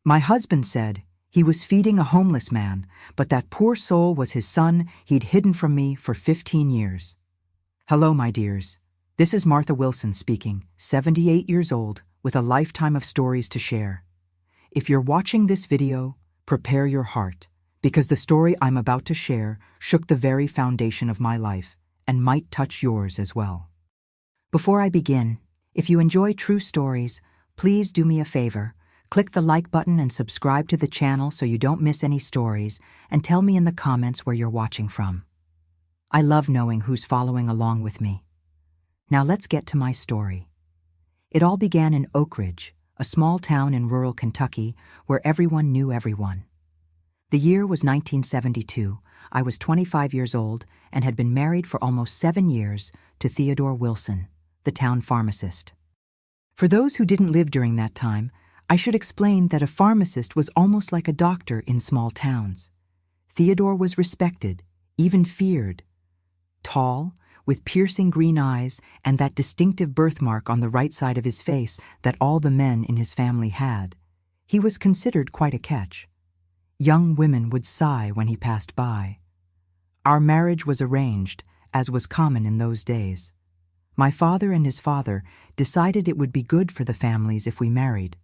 My husband said he was feeding a homeless man, but that poor soul was his son he'd hidden from me for 15 years. Hello, my dears. This is Martha Wilson speaking, 78 years old, with a lifetime of stories to share. If you're watching this video, prepare your heart, because the story I'm about to share shook the very foundation of my life and might touch yours as well. Before I begin, if you enjoy true stories, please do me a favor. Click the like button and subscribe to the channel so you don't miss any stories, and tell me in the comments where you're watching from. I love knowing who's following along with me. Now let's get to my story. It all began in Oak Ridge, a small town in rural Kentucky where everyone knew everyone. The year was 1972. I was 25 years old and had been married for almost 7 years to Theodore Wilson, the town pharmacist. For those who didn't live during that time, I should explain that a pharmacist was almost like a doctor in small towns. Theodore was respected, even feared. Tall, with piercing green eyes and that distinctive birthmark on the right side of his face that all the men in his family had, he was considered quite a catch. Young women would sigh when he passed by. Our marriage was arranged, as was common in those days. My father and his father decided it would be good for the families if we married.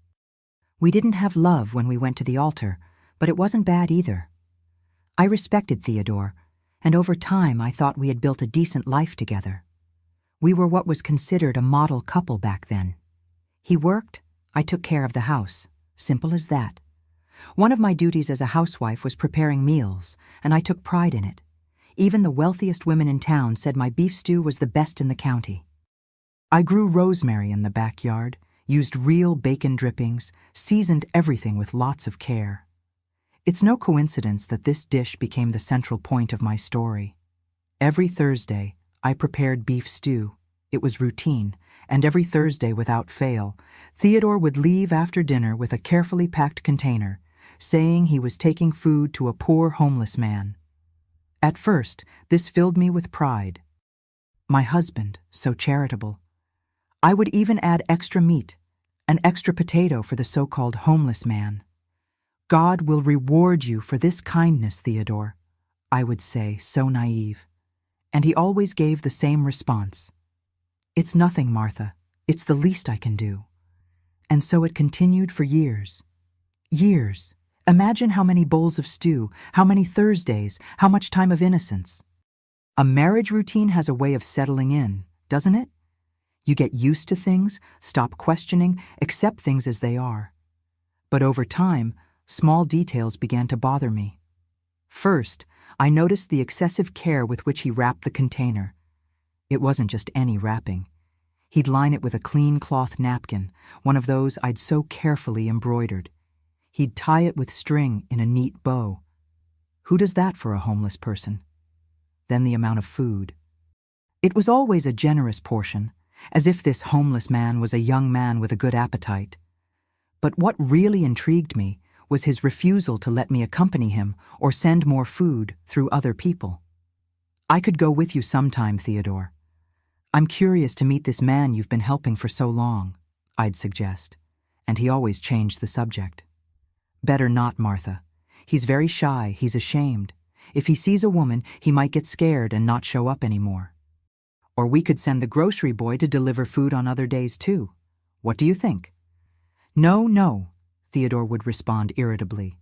We didn't have love when we went to the altar, but it wasn't bad either. I respected Theodore, and over time I thought we had built a decent life together. We were what was considered a model couple back then. He worked, I took care of the house. Simple as that. One of my duties as a housewife was preparing meals, and I took pride in it. Even the wealthiest women in town said my beef stew was the best in the county. I grew rosemary in the backyard, used real bacon drippings, seasoned everything with lots of care. It's no coincidence that this dish became the central point of my story. Every Thursday, I prepared beef stew. It was routine, and every Thursday without fail, Theodore would leave after dinner with a carefully packed container, saying he was taking food to a poor homeless man. At first, this filled me with pride. My husband, so charitable. I would even add extra meat, an extra potato for the so-called homeless man. God will reward you for this kindness, Theodore, I would say, so naive. And he always gave the same response. It's nothing, Martha. It's the least I can do. And so it continued for years. Years. Imagine how many bowls of stew, how many Thursdays, how much time of innocence. A marriage routine has a way of settling in, doesn't it? You get used to things, stop questioning, accept things as they are. But over time, small details began to bother me. First, I noticed the excessive care with which he wrapped the container. It wasn't just any wrapping. He'd line it with a clean cloth napkin, one of those I'd so carefully embroidered. He'd tie it with string in a neat bow. Who does that for a homeless person? Then the amount of food. It was always a generous portion, as if this homeless man was a young man with a good appetite. But what really intrigued me was his refusal to let me accompany him or send more food through other people. I could go with you sometime, Theodore. I'm curious to meet this man you've been helping for so long, I'd suggest, and he always changed the subject. Better not, Martha. He's very shy, he's ashamed. If he sees a woman, he might get scared and not show up anymore. Or we could send the grocery boy to deliver food on other days too. What do you think? No, Theodore would respond irritably.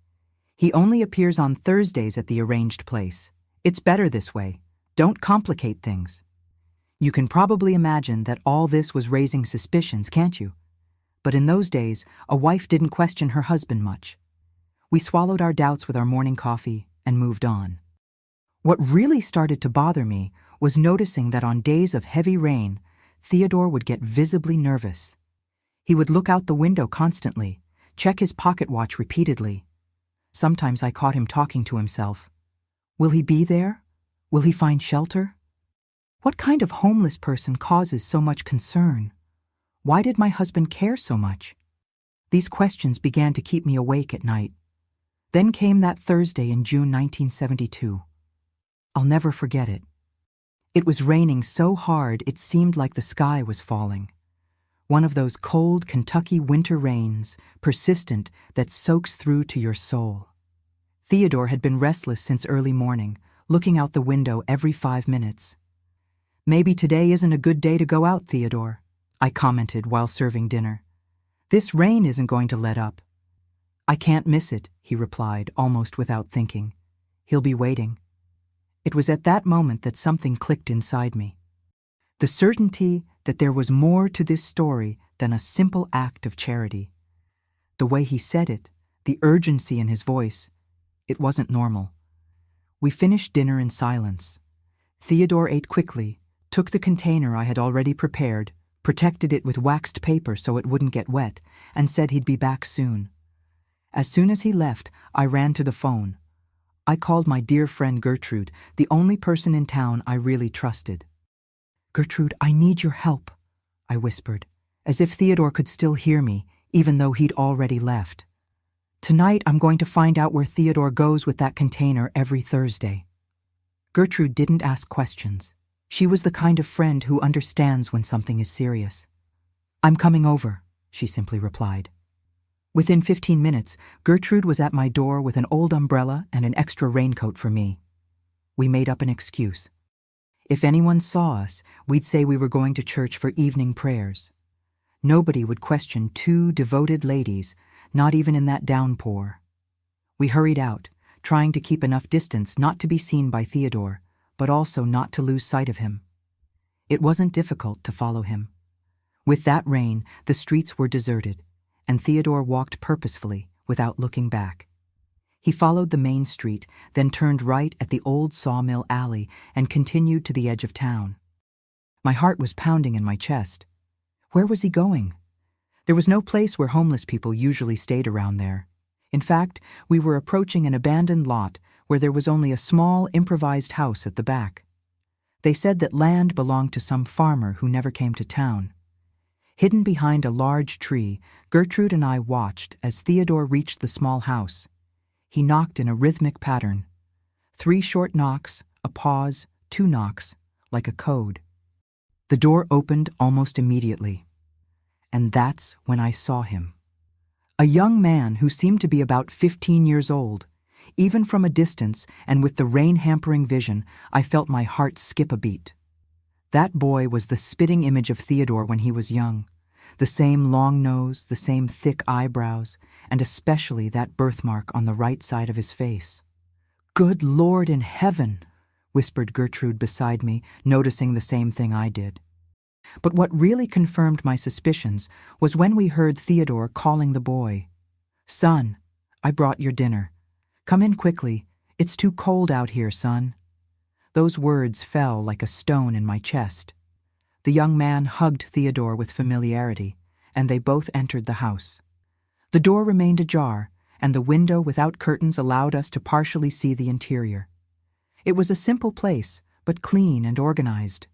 He only appears on Thursdays at the arranged place. It's better this way. Don't complicate things. You can probably imagine that all this was raising suspicions, can't you? But in those days, a wife didn't question her husband much. We swallowed our doubts with our morning coffee and moved on. What really started to bother me was noticing that on days of heavy rain, Theodore would get visibly nervous. He would look out the window constantly, check his pocket watch repeatedly. Sometimes I caught him talking to himself. Will he be there? Will he find shelter? What kind of homeless person causes so much concern? Why did my husband care so much? These questions began to keep me awake at night. Then came that Thursday in June 1972. I'll never forget it. It was raining so hard it seemed like the sky was falling. One of those cold Kentucky winter rains, persistent, that soaks through to your soul. Theodore had been restless since early morning, looking out the window every 5 minutes. "Maybe today isn't a good day to go out, Theodore," I commented while serving dinner. "This rain isn't going to let up." "I can't miss it," he replied, almost without thinking. "He'll be waiting." It was at that moment that something clicked inside me. The certainty that there was more to this story than a simple act of charity. The way he said it, the urgency in his voice, it wasn't normal. We finished dinner in silence. Theodore ate quickly, took the container I had already prepared, protected it with waxed paper so it wouldn't get wet, and said he'd be back soon. As soon as he left, I ran to the phone. I called my dear friend Gertrude, the only person in town I really trusted. "Gertrude, I need your help," I whispered, as if Theodore could still hear me, even though he'd already left. "Tonight I'm going to find out where Theodore goes with that container every Thursday." Gertrude didn't ask questions. She was the kind of friend who understands when something is serious. "I'm coming over," she simply replied. Within 15 minutes, Gertrude was at my door with an old umbrella and an extra raincoat for me. We made up an excuse. If anyone saw us, we'd say we were going to church for evening prayers. Nobody would question 2 devoted ladies, not even in that downpour. We hurried out, trying to keep enough distance not to be seen by Theodore, but also not to lose sight of him. It wasn't difficult to follow him. With that rain, the streets were deserted, and Theodore walked purposefully, without looking back. He followed the main street, then turned right at the old sawmill alley and continued to the edge of town. My heart was pounding in my chest. Where was he going? There was no place where homeless people usually stayed around there. In fact, we were approaching an abandoned lot where there was only a small, improvised house at the back. They said that land belonged to some farmer who never came to town. Hidden behind a large tree, Gertrude and I watched as Theodore reached the small house. He knocked in a rhythmic pattern. 3 short knocks, a pause, 2 knocks, like a code. The door opened almost immediately. And that's when I saw him. A young man who seemed to be about 15 years old. Even from a distance and with the rain hampering vision, I felt my heart skip a beat. That boy was the spitting image of Theodore when he was young. The same long nose, the same thick eyebrows, and especially that birthmark on the right side of his face. "Good Lord in heaven," whispered Gertrude beside me, noticing the same thing I did. But what really confirmed my suspicions was when we heard Theodore calling the boy. "Son, I brought your dinner. Come in quickly. It's too cold out here, son." Those words fell like a stone in my chest. The young man hugged Theodore with familiarity, and they both entered the house. The door remained ajar, and the window without curtains allowed us to partially see the interior. It was a simple place, but clean and organized.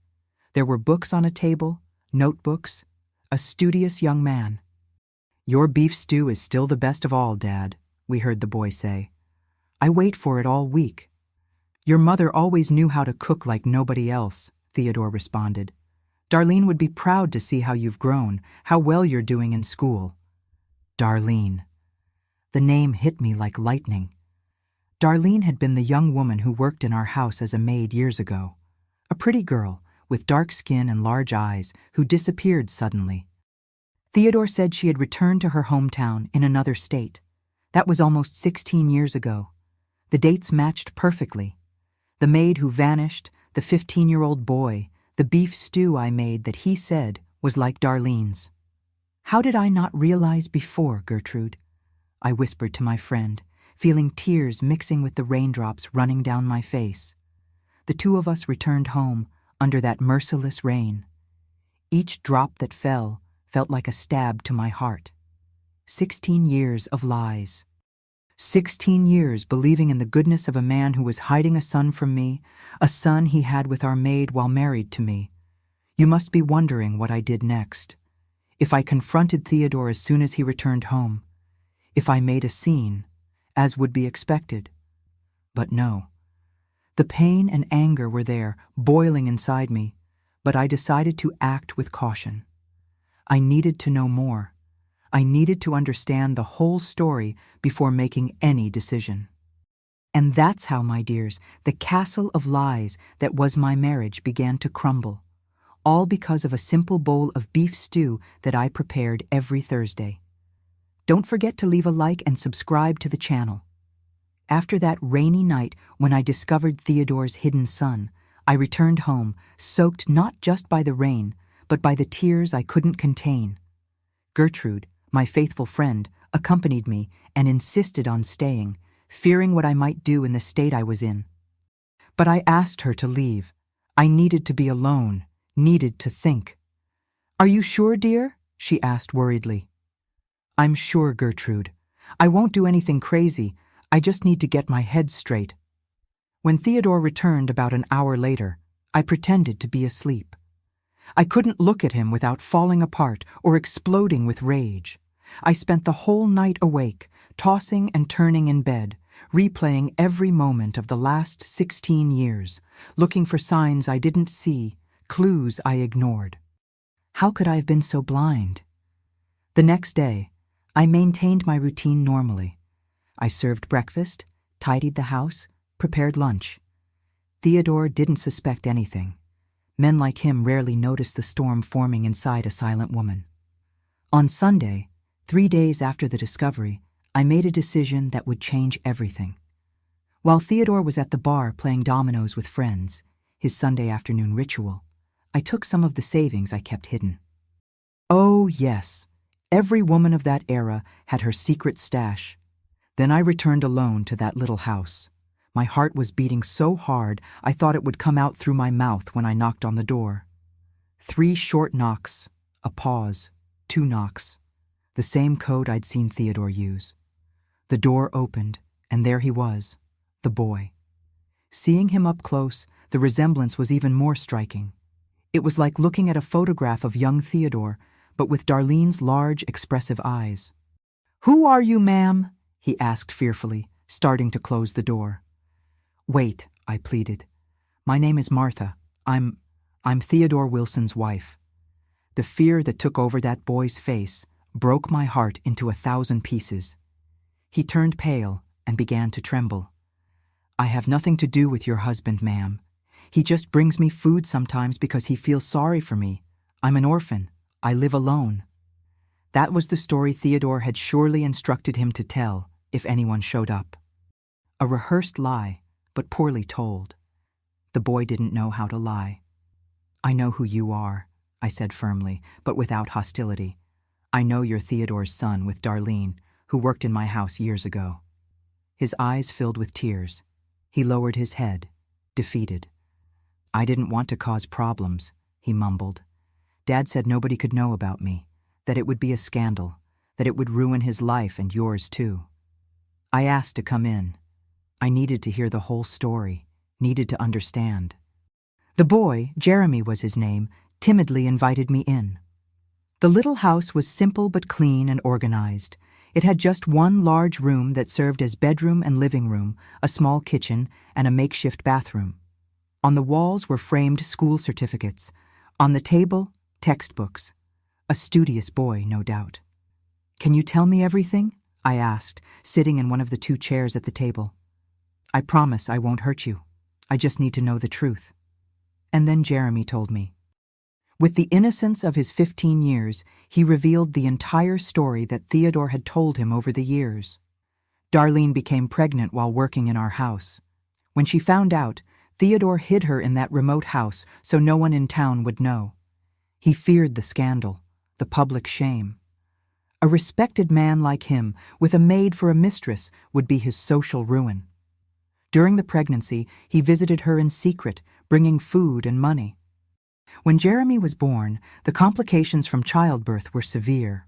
There were books on a table, notebooks, a studious young man. "Your beef stew is still the best of all, Dad," we heard the boy say. "I wait for it all week." "Your mother always knew how to cook like nobody else," Theodore responded. "Darlene would be proud to see how you've grown, how well you're doing in school." Darlene. The name hit me like lightning. Darlene had been the young woman who worked in our house as a maid years ago. A pretty girl, with dark skin and large eyes, who disappeared suddenly. Theodore said she had returned to her hometown in another state. That was almost 16 years ago. The dates matched perfectly. The maid who vanished, the 15-year-old boy, the beef stew I made that he said was like Darlene's. "How did I not realize before, Gertrude?" I whispered to my friend, feeling tears mixing with the raindrops running down my face. The 2 of us returned home under that merciless rain. Each drop that fell felt like a stab to my heart. 16 years of lies. 16 years believing in the goodness of a man who was hiding a son from me, a son he had with our maid while married to me. You must be wondering what I did next. If I confronted Theodore as soon as he returned home. If I made a scene, as would be expected. But no. The pain and anger were there, boiling inside me, but I decided to act with caution. I needed to know more. I needed to understand the whole story before making any decision. And that's how, my dears, the castle of lies that was my marriage began to crumble, all because of a simple bowl of beef stew that I prepared every Thursday. Don't forget to leave a like and subscribe to the channel. After that rainy night when I discovered Theodore's hidden son, I returned home, soaked not just by the rain, but by the tears I couldn't contain. Gertrude, my faithful friend, accompanied me and insisted on staying, fearing what I might do in the state I was in. But I asked her to leave. I needed to be alone, needed to think. "Are you sure, dear?" she asked worriedly. "I'm sure, Gertrude. I won't do anything crazy. I just need to get my head straight." When Theodore returned about an hour later, I pretended to be asleep. I couldn't look at him without falling apart or exploding with rage. I spent the whole night awake, tossing and turning in bed, replaying every moment of the last 16 years, looking for signs I didn't see, clues I ignored. How could I have been so blind? The next day, I maintained my routine normally. I served breakfast, tidied the house, prepared lunch. Theodore didn't suspect anything. Men like him rarely notice the storm forming inside a silent woman. On Sunday, 3 days after the discovery, I made a decision that would change everything. While Theodore was at the bar playing dominoes with friends, his Sunday afternoon ritual, I took some of the savings I kept hidden. Oh, yes, every woman of that era had her secret stash. Then I returned alone to that little house. My heart was beating so hard I thought it would come out through my mouth when I knocked on the door. 3 short knocks, a pause, 2 knocks. The same code I'd seen Theodore use. The door opened, and there he was, the boy. Seeing him up close, the resemblance was even more striking. It was like looking at a photograph of young Theodore, but with Darlene's large, expressive eyes. "Who are you, ma'am?" he asked fearfully, starting to close the door. "Wait," I pleaded. "My name is Martha. I'm Theodore Wilson's wife." The fear that took over that boy's face broke my heart into 1,000 pieces. He turned pale and began to tremble. "I have nothing to do with your husband, ma'am. He just brings me food sometimes because he feels sorry for me. I'm an orphan. I live alone." That was the story Theodore had surely instructed him to tell if anyone showed up. A rehearsed lie, but poorly told. The boy didn't know how to lie. "I know who you are," I said firmly, but without hostility. "I know you're Theodore's son with Darlene, who worked in my house years ago." His eyes filled with tears. He lowered his head, defeated. "I didn't want to cause problems," he mumbled. "Dad said nobody could know about me, that it would be a scandal, that it would ruin his life and yours too." I asked to come in. I needed to hear the whole story, needed to understand. The boy, Jeremy was his name, timidly invited me in. The little house was simple but clean and organized. It had just one large room that served as bedroom and living room, a small kitchen, and a makeshift bathroom. On the walls were framed school certificates. On the table, textbooks. A studious boy, no doubt. "Can you tell me everything?" I asked, sitting in one of the 2 chairs at the table. "I promise I won't hurt you. I just need to know the truth." And then Jeremy told me. With the innocence of his 15 years, he revealed the entire story that Theodore had told him over the years. Darlene became pregnant while working in our house. When she found out, Theodore hid her in that remote house so no one in town would know. He feared the scandal, the public shame. A respected man like him, with a maid for a mistress, would be his social ruin. During the pregnancy, he visited her in secret, bringing food and money. When Jeremy was born, the complications from childbirth were severe.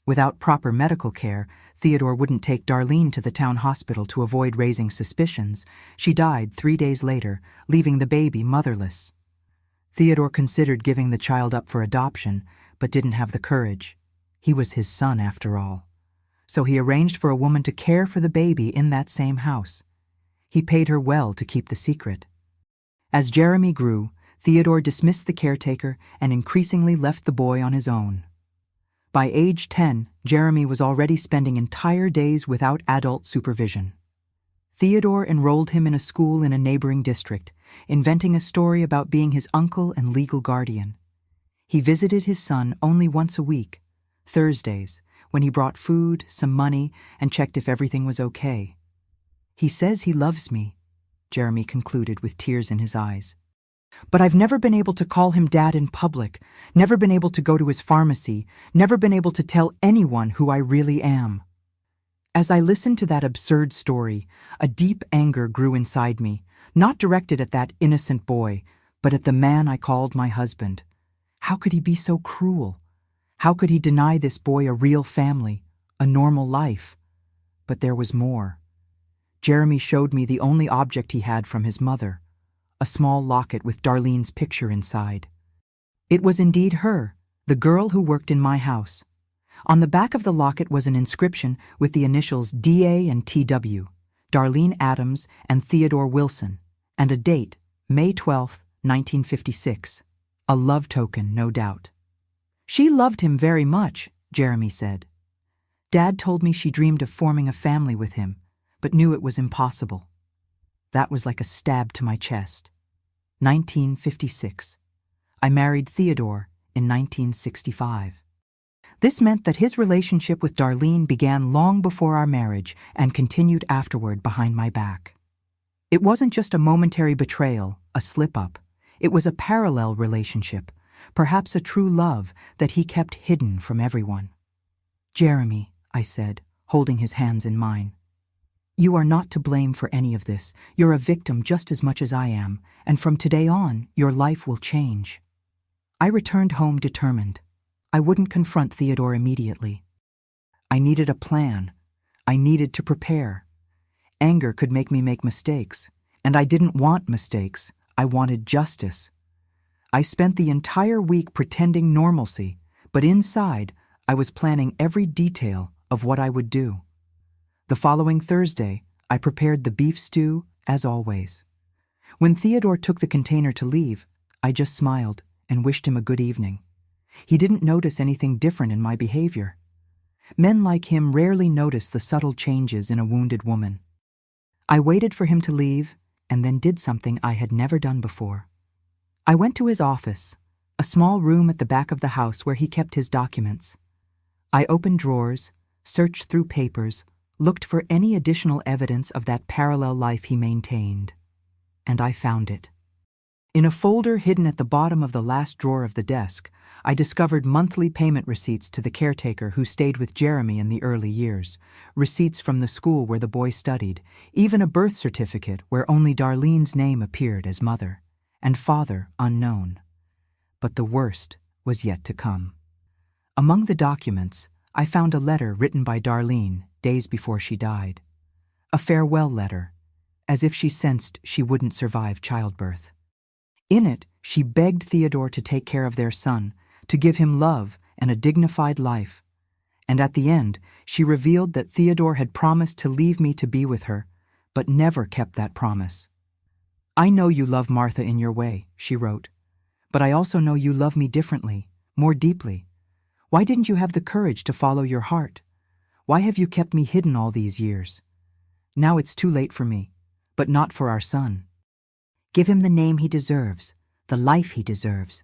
Without proper medical care, Theodore wouldn't take Darlene to the town hospital to avoid raising suspicions. She died 3 days later, leaving the baby motherless. Theodore considered giving the child up for adoption, but didn't have the courage. He was his son, after all. So he arranged for a woman to care for the baby in that same house. He paid her well to keep the secret. As Jeremy grew, Theodore dismissed the caretaker and increasingly left the boy on his own. By age 10, Jeremy was already spending entire days without adult supervision. Theodore enrolled him in a school in a neighboring district, inventing a story about being his uncle and legal guardian. He visited his son only once a week, Thursdays, when he brought food, some money, and checked if everything was okay. "He says he loves me," Jeremy concluded with tears in his eyes. "But I've never been able to call him Dad in public, never been able to go to his pharmacy, never been able to tell anyone who I really am." As I listened to that absurd story, a deep anger grew inside me, not directed at that innocent boy, but at the man I called my husband. How could he be so cruel? How could he deny this boy a real family, a normal life? But there was more. Jeremy showed me the only object he had from his mother, a small locket with Darlene's picture inside. It was indeed her, the girl who worked in my house. On the back of the locket was an inscription with the initials DA and TW, Darlene Adams and Theodore Wilson, and a date, May 12, 1956. A love token, no doubt. "She loved him very much," Jeremy said. "Dad told me she dreamed of forming a family with him, but knew it was impossible." That was like a stab to my chest. 1956. I married Theodore in 1965. This meant that his relationship with Darlene began long before our marriage and continued afterward behind my back. It wasn't just a momentary betrayal, a slip-up. It was a parallel relationship, perhaps a true love that he kept hidden from everyone. "Jeremy," I said, holding his hands in mine, "you are not to blame for any of this. You're a victim just as much as I am, and from today on, your life will change." I returned home determined. I wouldn't confront Theodore immediately. I needed a plan. I needed to prepare. Anger could make me make mistakes, and I didn't want mistakes. I wanted justice. I spent the entire week pretending normalcy, but inside, I was planning every detail of what I would do. The following Thursday, I prepared the beef stew, as always. When Theodore took the container to leave, I just smiled and wished him a good evening. He didn't notice anything different in my behavior. Men like him rarely notice the subtle changes in a wounded woman. I waited for him to leave and then did something I had never done before. I went to his office, a small room at the back of the house where he kept his documents. I opened drawers, searched through papers, looked for any additional evidence of that parallel life he maintained. And I found it. In a folder hidden at the bottom of the last drawer of the desk, I discovered monthly payment receipts to the caretaker who stayed with Jeremy in the early years, receipts from the school where the boy studied, even a birth certificate where only Darlene's name appeared as mother, and father unknown. But the worst was yet to come. Among the documents, I found a letter written by Darlene days before she died. A farewell letter, as if she sensed she wouldn't survive childbirth. In it, she begged Theodore to take care of their son, to give him love and a dignified life. And at the end, she revealed that Theodore had promised to leave me to be with her, but never kept that promise. "I know you love Martha in your way," she wrote, "but I also know you love me differently, more deeply. Why didn't you have the courage to follow your heart? Why have you kept me hidden all these years? Now it's too late for me, but not for our son. Give him the name he deserves, the life he deserves."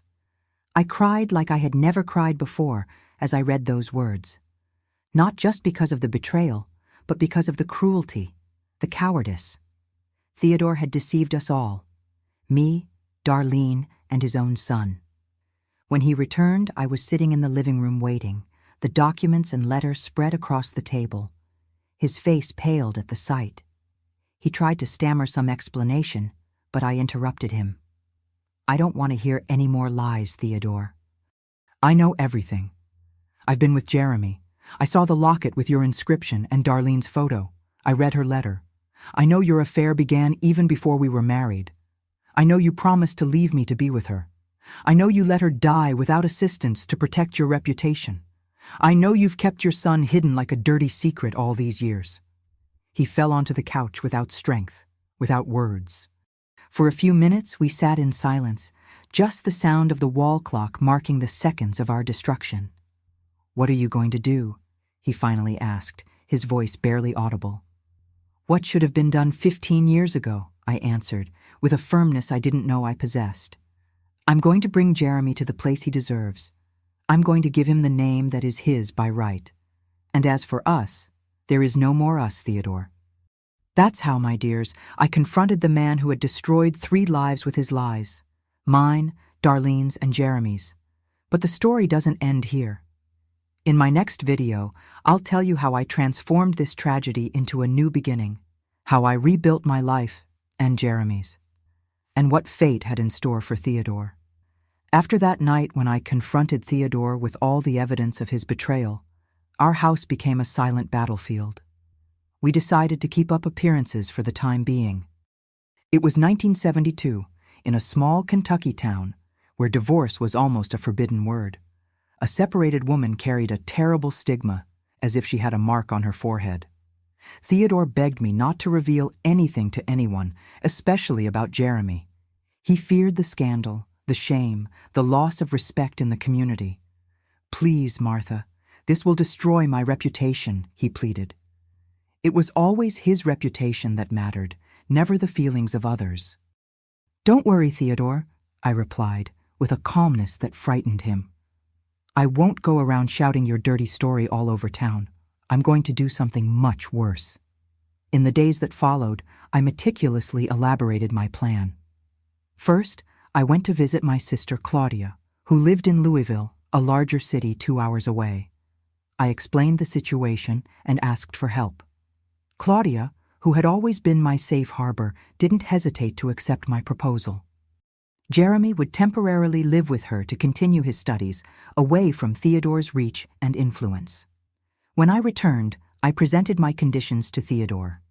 I cried like I had never cried before as I read those words. Not just because of the betrayal, but because of the cruelty, the cowardice. Theodore had deceived us all, me, Darlene, and his own son. When he returned, I was sitting in the living room waiting, the documents and letter spread across the table. His face paled at the sight. He tried to stammer some explanation, but I interrupted him. "I don't want to hear any more lies, Theodore. I know everything. I've been with Jeremy. I saw the locket with your inscription and Darlene's photo. I read her letter. I know your affair began even before we were married. I know you promised to leave me to be with her. I know you let her die without assistance to protect your reputation. I know you've kept your son hidden like a dirty secret all these years." He fell onto the couch without strength, without words. For a few minutes we sat in silence, just the sound of the wall clock marking the seconds of our destruction. "What are you going to do?" he finally asked, his voice barely audible. "What should have been done 15 years ago," I answered, with a firmness I didn't know I possessed. "I'm going to bring Jeremy to the place he deserves. I'm going to give him the name that is his by right. And as for us, there is no more us, Theodore." That's how, my dears, I confronted the man who had destroyed 3 lives with his lies. Mine, Darlene's, and Jeremy's. But the story doesn't end here. In my next video, I'll tell you how I transformed this tragedy into a new beginning, how I rebuilt my life and Jeremy's, and what fate had in store for Theodore. After that night when I confronted Theodore with all the evidence of his betrayal, our house became a silent battlefield. We decided to keep up appearances for the time being. It was 1972, in a small Kentucky town, where divorce was almost a forbidden word. A separated woman carried a terrible stigma, as if she had a mark on her forehead. Theodore begged me not to reveal anything to anyone, especially about Jeremy. He feared the scandal, the shame, the loss of respect in the community. "Please, Martha, this will destroy my reputation," he pleaded. It was always his reputation that mattered, never the feelings of others. "Don't worry, Theodore," I replied, with a calmness that frightened him. "I won't go around shouting your dirty story all over town. I'm going to do something much worse." In the days that followed, I meticulously elaborated my plan. First, I went to visit my sister Claudia, who lived in Louisville, a larger city 2 hours away. I explained the situation and asked for help. Claudia, who had always been my safe harbor, didn't hesitate to accept my proposal. Jeremy would temporarily live with her to continue his studies, away from Theodore's reach and influence. When I returned, I presented my conditions to Theodore.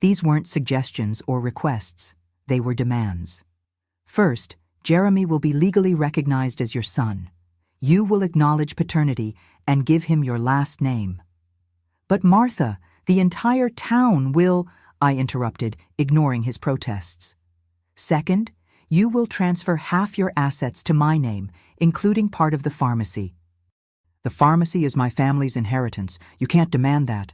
These weren't suggestions or requests, they were demands. First, Jeremy will be legally recognized as your son. You will acknowledge paternity and give him your last name. "But Martha, the entire town will," I interrupted, ignoring his protests. "Second, you will transfer half your assets to my name, including part of the pharmacy." "The pharmacy is my family's inheritance. You can't demand that."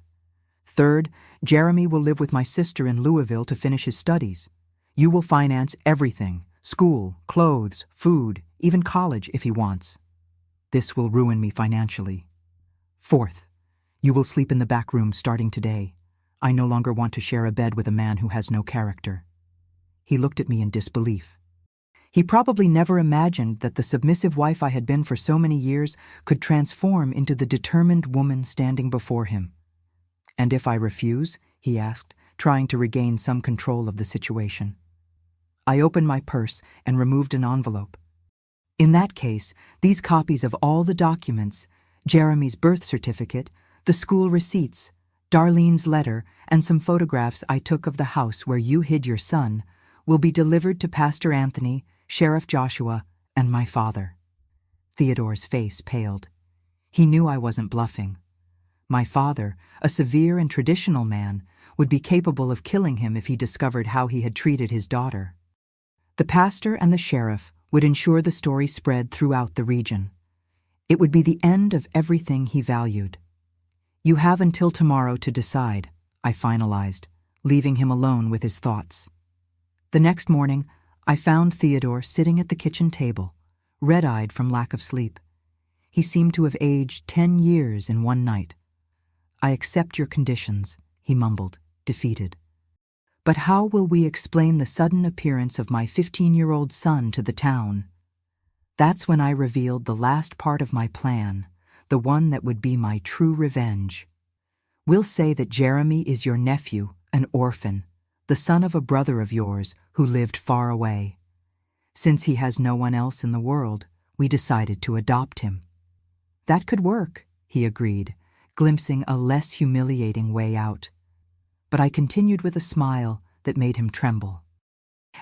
"Third, Jeremy will live with my sister in Louisville to finish his studies. You will finance everything: school, clothes, food, even college if he wants. This will ruin me financially. Fourth, you will sleep in the back room starting today. I no longer want to share a bed with a man who has no character." He looked at me in disbelief. He probably never imagined that the submissive wife I had been for so many years could transform into the determined woman standing before him. "And if I refuse?" he asked, trying to regain some control of the situation. I opened my purse and removed an envelope. "In that case, these copies of all the documents, Jeremy's birth certificate, the school receipts, Darlene's letter, and some photographs I took of the house where you hid your son, will be delivered to Pastor Anthony, Sheriff Joshua, and my father." Theodore's face paled. He knew I wasn't bluffing. My father, a severe and traditional man, would be capable of killing him if he discovered how he had treated his daughter. The pastor and the sheriff would ensure the story spread throughout the region. It would be the end of everything he valued. "You have until tomorrow to decide," I finalized, leaving him alone with his thoughts. The next morning, I found Theodore sitting at the kitchen table, red-eyed from lack of sleep. He seemed to have aged 10 years in one night. "I accept your conditions," he mumbled, defeated. "But how will we explain the sudden appearance of my 15-year-old son to the town?" That's when I revealed the last part of my plan, the one that would be my true revenge. "We'll say that Jeremy is your nephew, an orphan, the son of a brother of yours who lived far away. Since he has no one else in the world, we decided to adopt him." "That could work," he agreed, glimpsing a less humiliating way out. But I continued with a smile that made him tremble.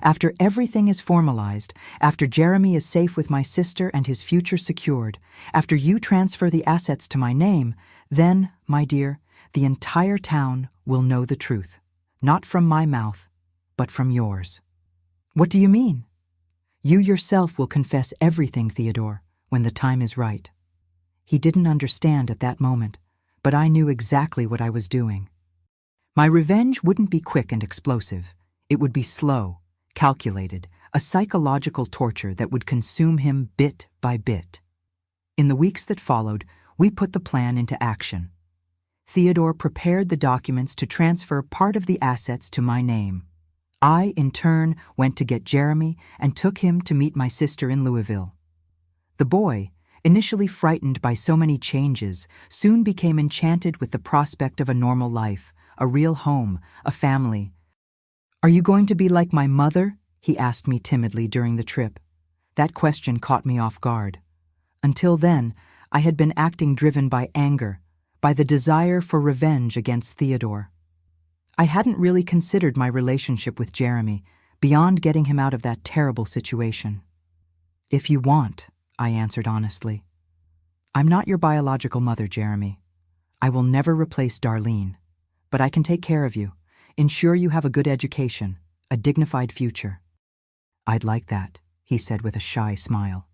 "After everything is formalized, after Jeremy is safe with my sister and his future secured, after you transfer the assets to my name, then, my dear, the entire town will know the truth, not from my mouth, but from yours." "What do you mean?" "You yourself will confess everything, Theodore, when the time is right." He didn't understand at that moment, but I knew exactly what I was doing. My revenge wouldn't be quick and explosive. It would be slow, calculated, a psychological torture that would consume him bit by bit. In the weeks that followed, we put the plan into action. Theodore prepared the documents to transfer part of the assets to my name. I, in turn, went to get Jeremy and took him to meet my sister in Louisville. The boy, initially frightened by so many changes, soon became enchanted with the prospect of a normal life, a real home, a family. "Are you going to be like my mother?" he asked me timidly during the trip. That question caught me off guard. Until then, I had been acting driven by anger, by the desire for revenge against Theodore. I hadn't really considered my relationship with Jeremy, beyond getting him out of that terrible situation. "If you want," I answered honestly. "I'm not your biological mother, Jeremy. I will never replace Darlene, but I can take care of you, ensure you have a good education, a dignified future." "I'd like that," he said with a shy smile.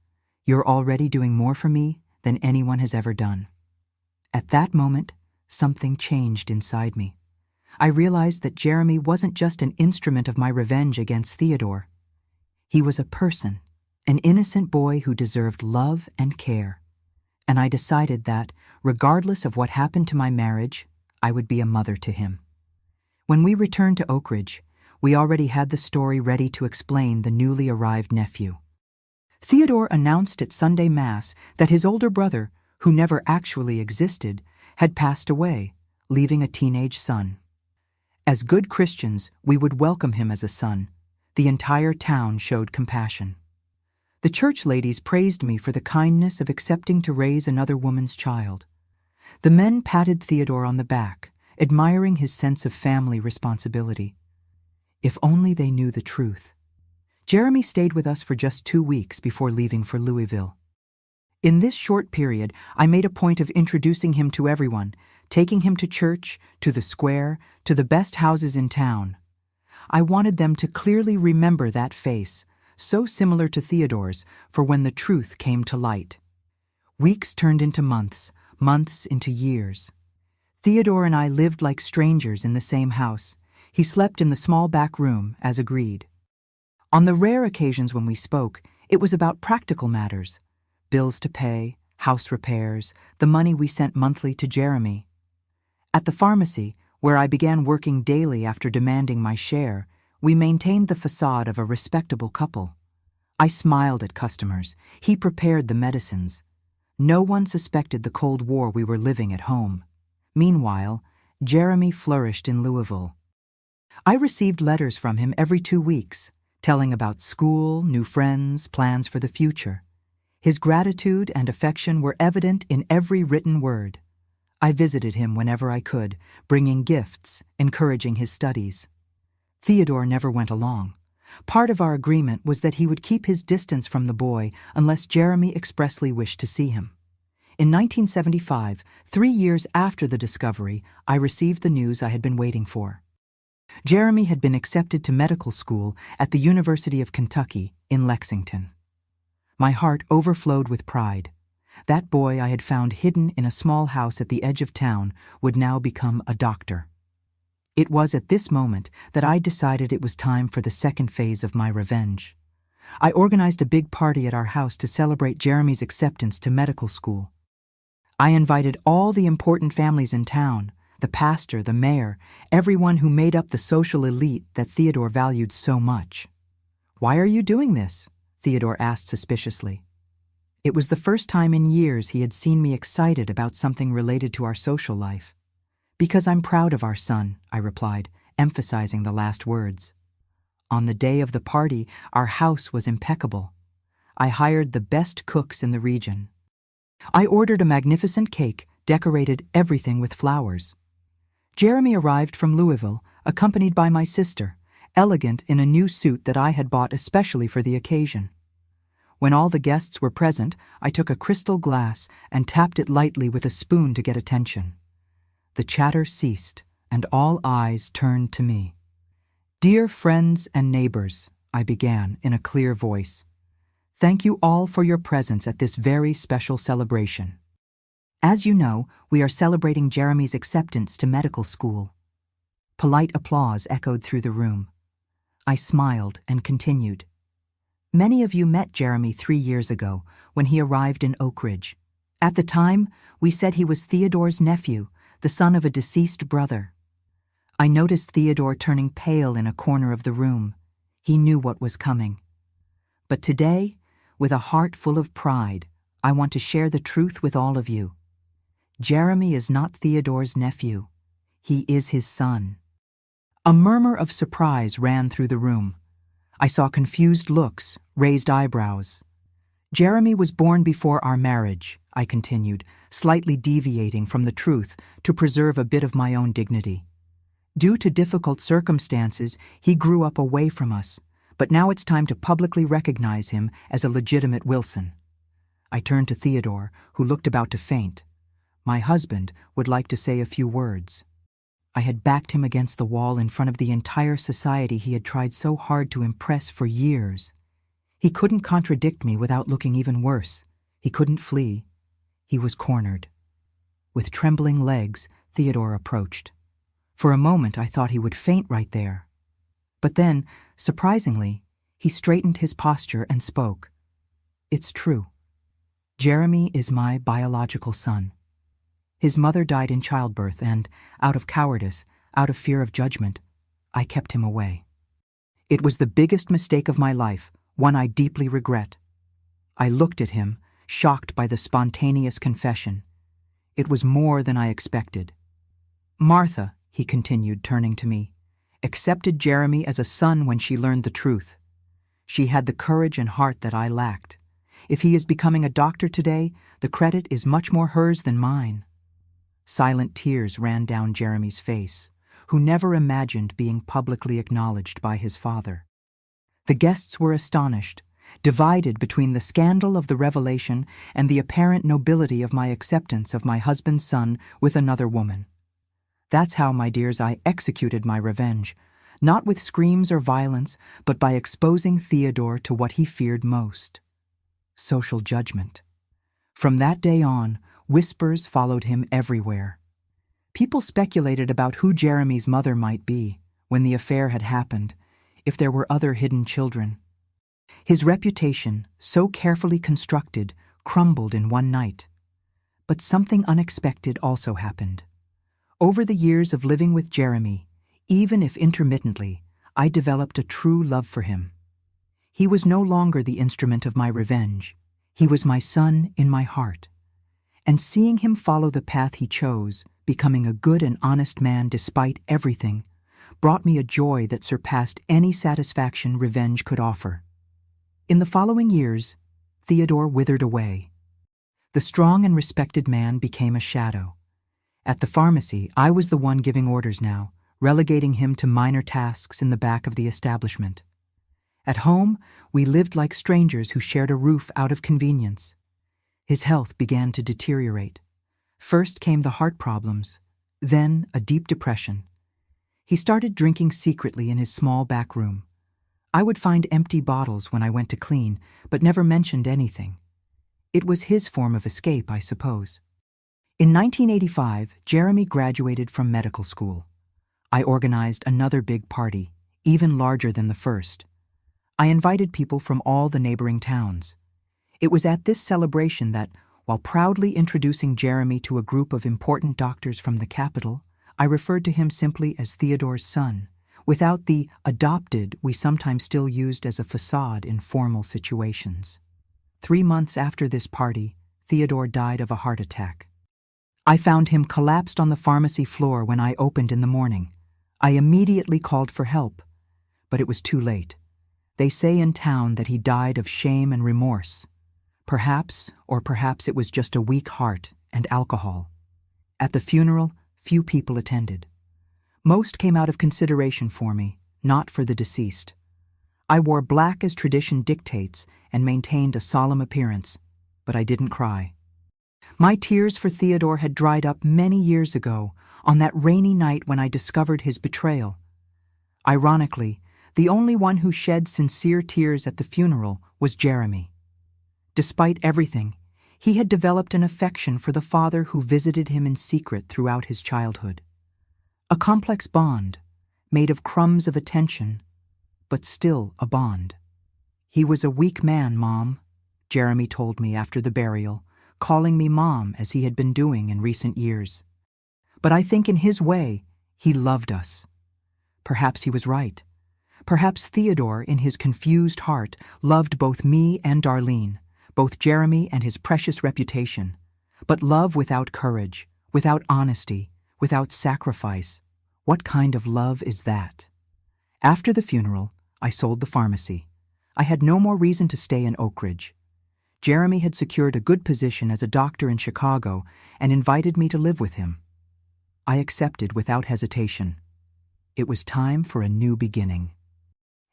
"You're already doing more for me than anyone has ever done." At that moment, something changed inside me. I realized that Jeremy wasn't just an instrument of my revenge against Theodore. He was a person, an innocent boy who deserved love and care. And I decided that, regardless of what happened to my marriage, I would be a mother to him. When we returned to Oak Ridge, we already had the story ready to explain the newly arrived nephew. Theodore announced at Sunday Mass that his older brother, who never actually existed, had passed away, leaving a teenage son. As good Christians, we would welcome him as a son. The entire town showed compassion. The church ladies praised me for the kindness of accepting to raise another woman's child. The men patted Theodore on the back, admiring his sense of family responsibility. If only they knew the truth. Jeremy stayed with us for just 2 weeks before leaving for Louisville. In this short period, I made a point of introducing him to everyone, taking him to church, to the square, to the best houses in town. I wanted them to clearly remember that face, so similar to Theodore's, for when the truth came to light. Weeks turned into months, months into years. Theodore and I lived like strangers in the same house. He slept in the small back room, as agreed. On the rare occasions when we spoke, it was about practical matters: bills to pay, house repairs, the money we sent monthly to Jeremy. At the pharmacy, where I began working daily after demanding my share, we maintained the facade of a respectable couple. I smiled at customers. He prepared the medicines. No one suspected the Cold War we were living at home. Meanwhile, Jeremy flourished in Louisville. I received letters from him every 2 weeks, telling about school, new friends, plans for the future. His gratitude and affection were evident in every written word. I visited him whenever I could, bringing gifts, encouraging his studies. Theodore never went along. Part of our agreement was that he would keep his distance from the boy unless Jeremy expressly wished to see him. In 1975, 3 years after the discovery, I received the news I had been waiting for. Jeremy had been accepted to medical school at the University of Kentucky in Lexington. My heart overflowed with pride. That boy I had found hidden in a small house at the edge of town would now become a doctor. It was at this moment that I decided it was time for the second phase of my revenge. I organized a big party at our house to celebrate Jeremy's acceptance to medical school. I invited all the important families in town, the pastor, the mayor, everyone who made up the social elite that Theodore valued so much. "Why are you doing this?" Theodore asked suspiciously. It was the first time in years he had seen me excited about something related to our social life. "Because I'm proud of our son," I replied, emphasizing the last words. On the day of the party, our house was impeccable. I hired the best cooks in the region. I ordered a magnificent cake, decorated everything with flowers. Jeremy arrived from Louisville, accompanied by my sister, elegant in a new suit that I had bought especially for the occasion. When all the guests were present, I took a crystal glass and tapped it lightly with a spoon to get attention. The chatter ceased, and all eyes turned to me. "Dear friends and neighbors," I began in a clear voice, "thank you all for your presence at this very special celebration. As you know, we are celebrating Jeremy's acceptance to medical school." Polite applause echoed through the room. I smiled and continued. "Many of you met Jeremy 3 years ago when he arrived in Oak Ridge. At the time, we said he was Theodore's nephew, the son of a deceased brother." I noticed Theodore turning pale in a corner of the room. He knew what was coming. But today, with a heart full of pride, I want to share the truth with all of you. Jeremy is not Theodore's nephew. He is his son. A murmur of surprise ran through the room. I saw confused looks, raised eyebrows. "Jeremy was born before our marriage," I continued, slightly deviating from the truth to preserve a bit of my own dignity. "Due to difficult circumstances, he grew up away from us, but now it's time to publicly recognize him as a legitimate Wilson." I turned to Theodore, who looked about to faint. My husband would like to say a few words. I had backed him against the wall in front of the entire society he had tried so hard to impress for years. He couldn't contradict me without looking even worse. He couldn't flee. He was cornered. With trembling legs, Theodore approached. For a moment, I thought he would faint right there. But then, surprisingly, he straightened his posture and spoke. "It's true. Jeremy is my biological son. His mother died in childbirth and, out of cowardice, out of fear of judgment, I kept him away. It was the biggest mistake of my life, one I deeply regret." I looked at him, shocked by the spontaneous confession. It was more than I expected. "Martha," he continued, turning to me, "accepted Jeremy as a son when she learned the truth. She had the courage and heart that I lacked. If he is becoming a doctor today, the credit is much more hers than mine." Silent tears ran down Jeremy's face, who never imagined being publicly acknowledged by his father. The guests were astonished, divided between the scandal of the revelation and the apparent nobility of my acceptance of my husband's son with another woman. That's how, my dears, I executed my revenge, not with screams or violence, but by exposing Theodore to what he feared most: social judgment. From that day on, whispers followed him everywhere. People speculated about who Jeremy's mother might be when the affair had happened, if there were other hidden children. His reputation, so carefully constructed, crumbled in one night. But something unexpected also happened. Over the years of living with Jeremy, even if intermittently, I developed a true love for him. He was no longer the instrument of my revenge. He was my son in my heart. And seeing him follow the path he chose, becoming a good and honest man despite everything, brought me a joy that surpassed any satisfaction revenge could offer. In the following years, Theodore withered away. The strong and respected man became a shadow. At the pharmacy, I was the one giving orders now, relegating him to minor tasks in the back of the establishment. At home, we lived like strangers who shared a roof out of convenience. His health began to deteriorate. First came the heart problems, then a deep depression. He started drinking secretly in his small back room. I would find empty bottles when I went to clean, but never mentioned anything. It was his form of escape, I suppose. In 1985, Jeremy graduated from medical school. I organized another big party, even larger than the first. I invited people from all the neighboring towns. It was at this celebration that, while proudly introducing Jeremy to a group of important doctors from the capital, I referred to him simply as Theodore's son, without the adopted we sometimes still used as a facade in formal situations. 3 months after this party, Theodore died of a heart attack. I found him collapsed on the pharmacy floor when I opened in the morning. I immediately called for help, but it was too late. They say in town that he died of shame and remorse. Perhaps it was just a weak heart and alcohol. At the funeral, few people attended. Most came out of consideration for me, not for the deceased. I wore black as tradition dictates and maintained a solemn appearance, but I didn't cry. My tears for Theodore had dried up many years ago, on that rainy night when I discovered his betrayal. Ironically, the only one who shed sincere tears at the funeral was Jeremy. Despite everything, He had developed an affection for the father who visited him in secret throughout his childhood. A complex bond, made of crumbs of attention, but still a bond. "He was a weak man, Mom," Jeremy told me after the burial, calling me Mom as he had been doing in recent years. "But I think in his way, he loved us." Perhaps he was right. Perhaps Theodore, in his confused heart, loved both me and Darlene, both Jeremy and his precious reputation. But love without courage, without honesty, without sacrifice, what kind of love is that? After the funeral, I sold the pharmacy. I had no more reason to stay in Oak Ridge. Jeremy had secured a good position as a doctor in Chicago and invited me to live with him. I accepted without hesitation. It was time for a new beginning.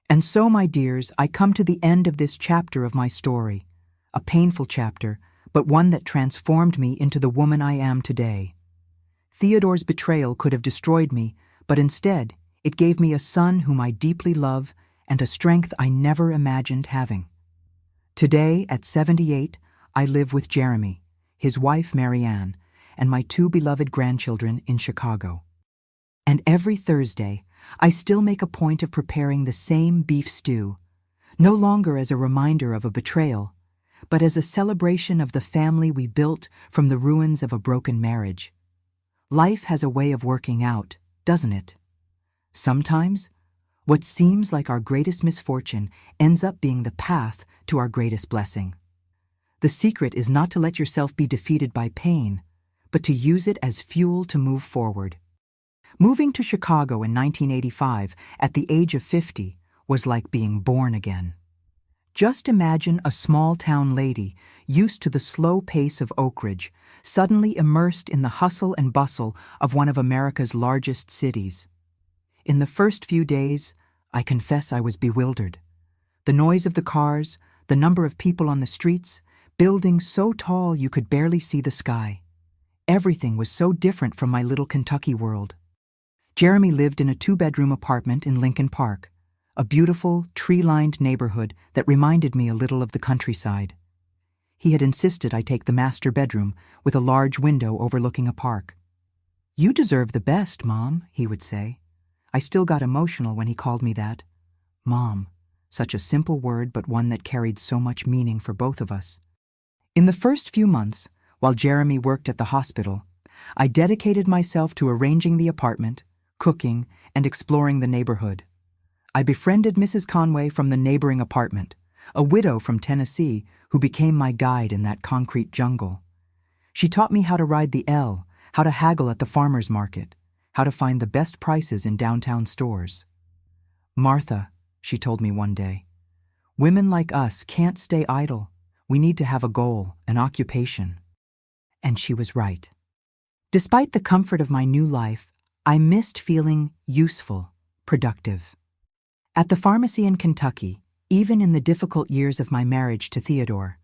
And so, my dears, I come to the end of this chapter of my story, a painful chapter, but one that transformed me into the woman I am today. Theodore's betrayal could have destroyed me, but instead, it gave me a son whom I deeply love and a strength I never imagined having. Today, at 78, I live with Jeremy, his wife Marianne, and my 2 beloved grandchildren in Chicago. And every Thursday, I still make a point of preparing the same beef stew, no longer as a reminder of a betrayal, but as a celebration of the family we built from the ruins of a broken marriage. Life has a way of working out, doesn't it? Sometimes, what seems like our greatest misfortune ends up being the path to our greatest blessing. The secret is not to let yourself be defeated by pain, but to use it as fuel to move forward. Moving to Chicago in 1985 at the age of 50 was like being born again. Just imagine a small-town lady used to the slow pace of Oak Ridge, suddenly immersed in the hustle and bustle of one of America's largest cities. In the first few days, I confess I was bewildered. The noise of the cars, the number of people on the streets, buildings so tall you could barely see the sky. Everything was so different from my little Kentucky world. Jeremy lived in a 2-bedroom apartment in Lincoln Park, a beautiful, tree-lined neighborhood that reminded me a little of the countryside. He had insisted I take the master bedroom with a large window overlooking a park. "You deserve the best, Mom," he would say. I still got emotional when he called me that. Mom, such a simple word but one that carried so much meaning for both of us. In the first few months, while Jeremy worked at the hospital, I dedicated myself to arranging the apartment, cooking, and exploring the neighborhood. I befriended Mrs. Conway from the neighboring apartment, a widow from Tennessee who became my guide in that concrete jungle. She taught me how to ride the L, how to haggle at the farmer's market, how to find the best prices in downtown stores. "Martha," she told me one day, "women like us can't stay idle. We need to have a goal, an occupation." And she was right. Despite the comfort of my new life, I missed feeling useful, productive. At the pharmacy in Kentucky, even in the difficult years of my marriage to Theodore,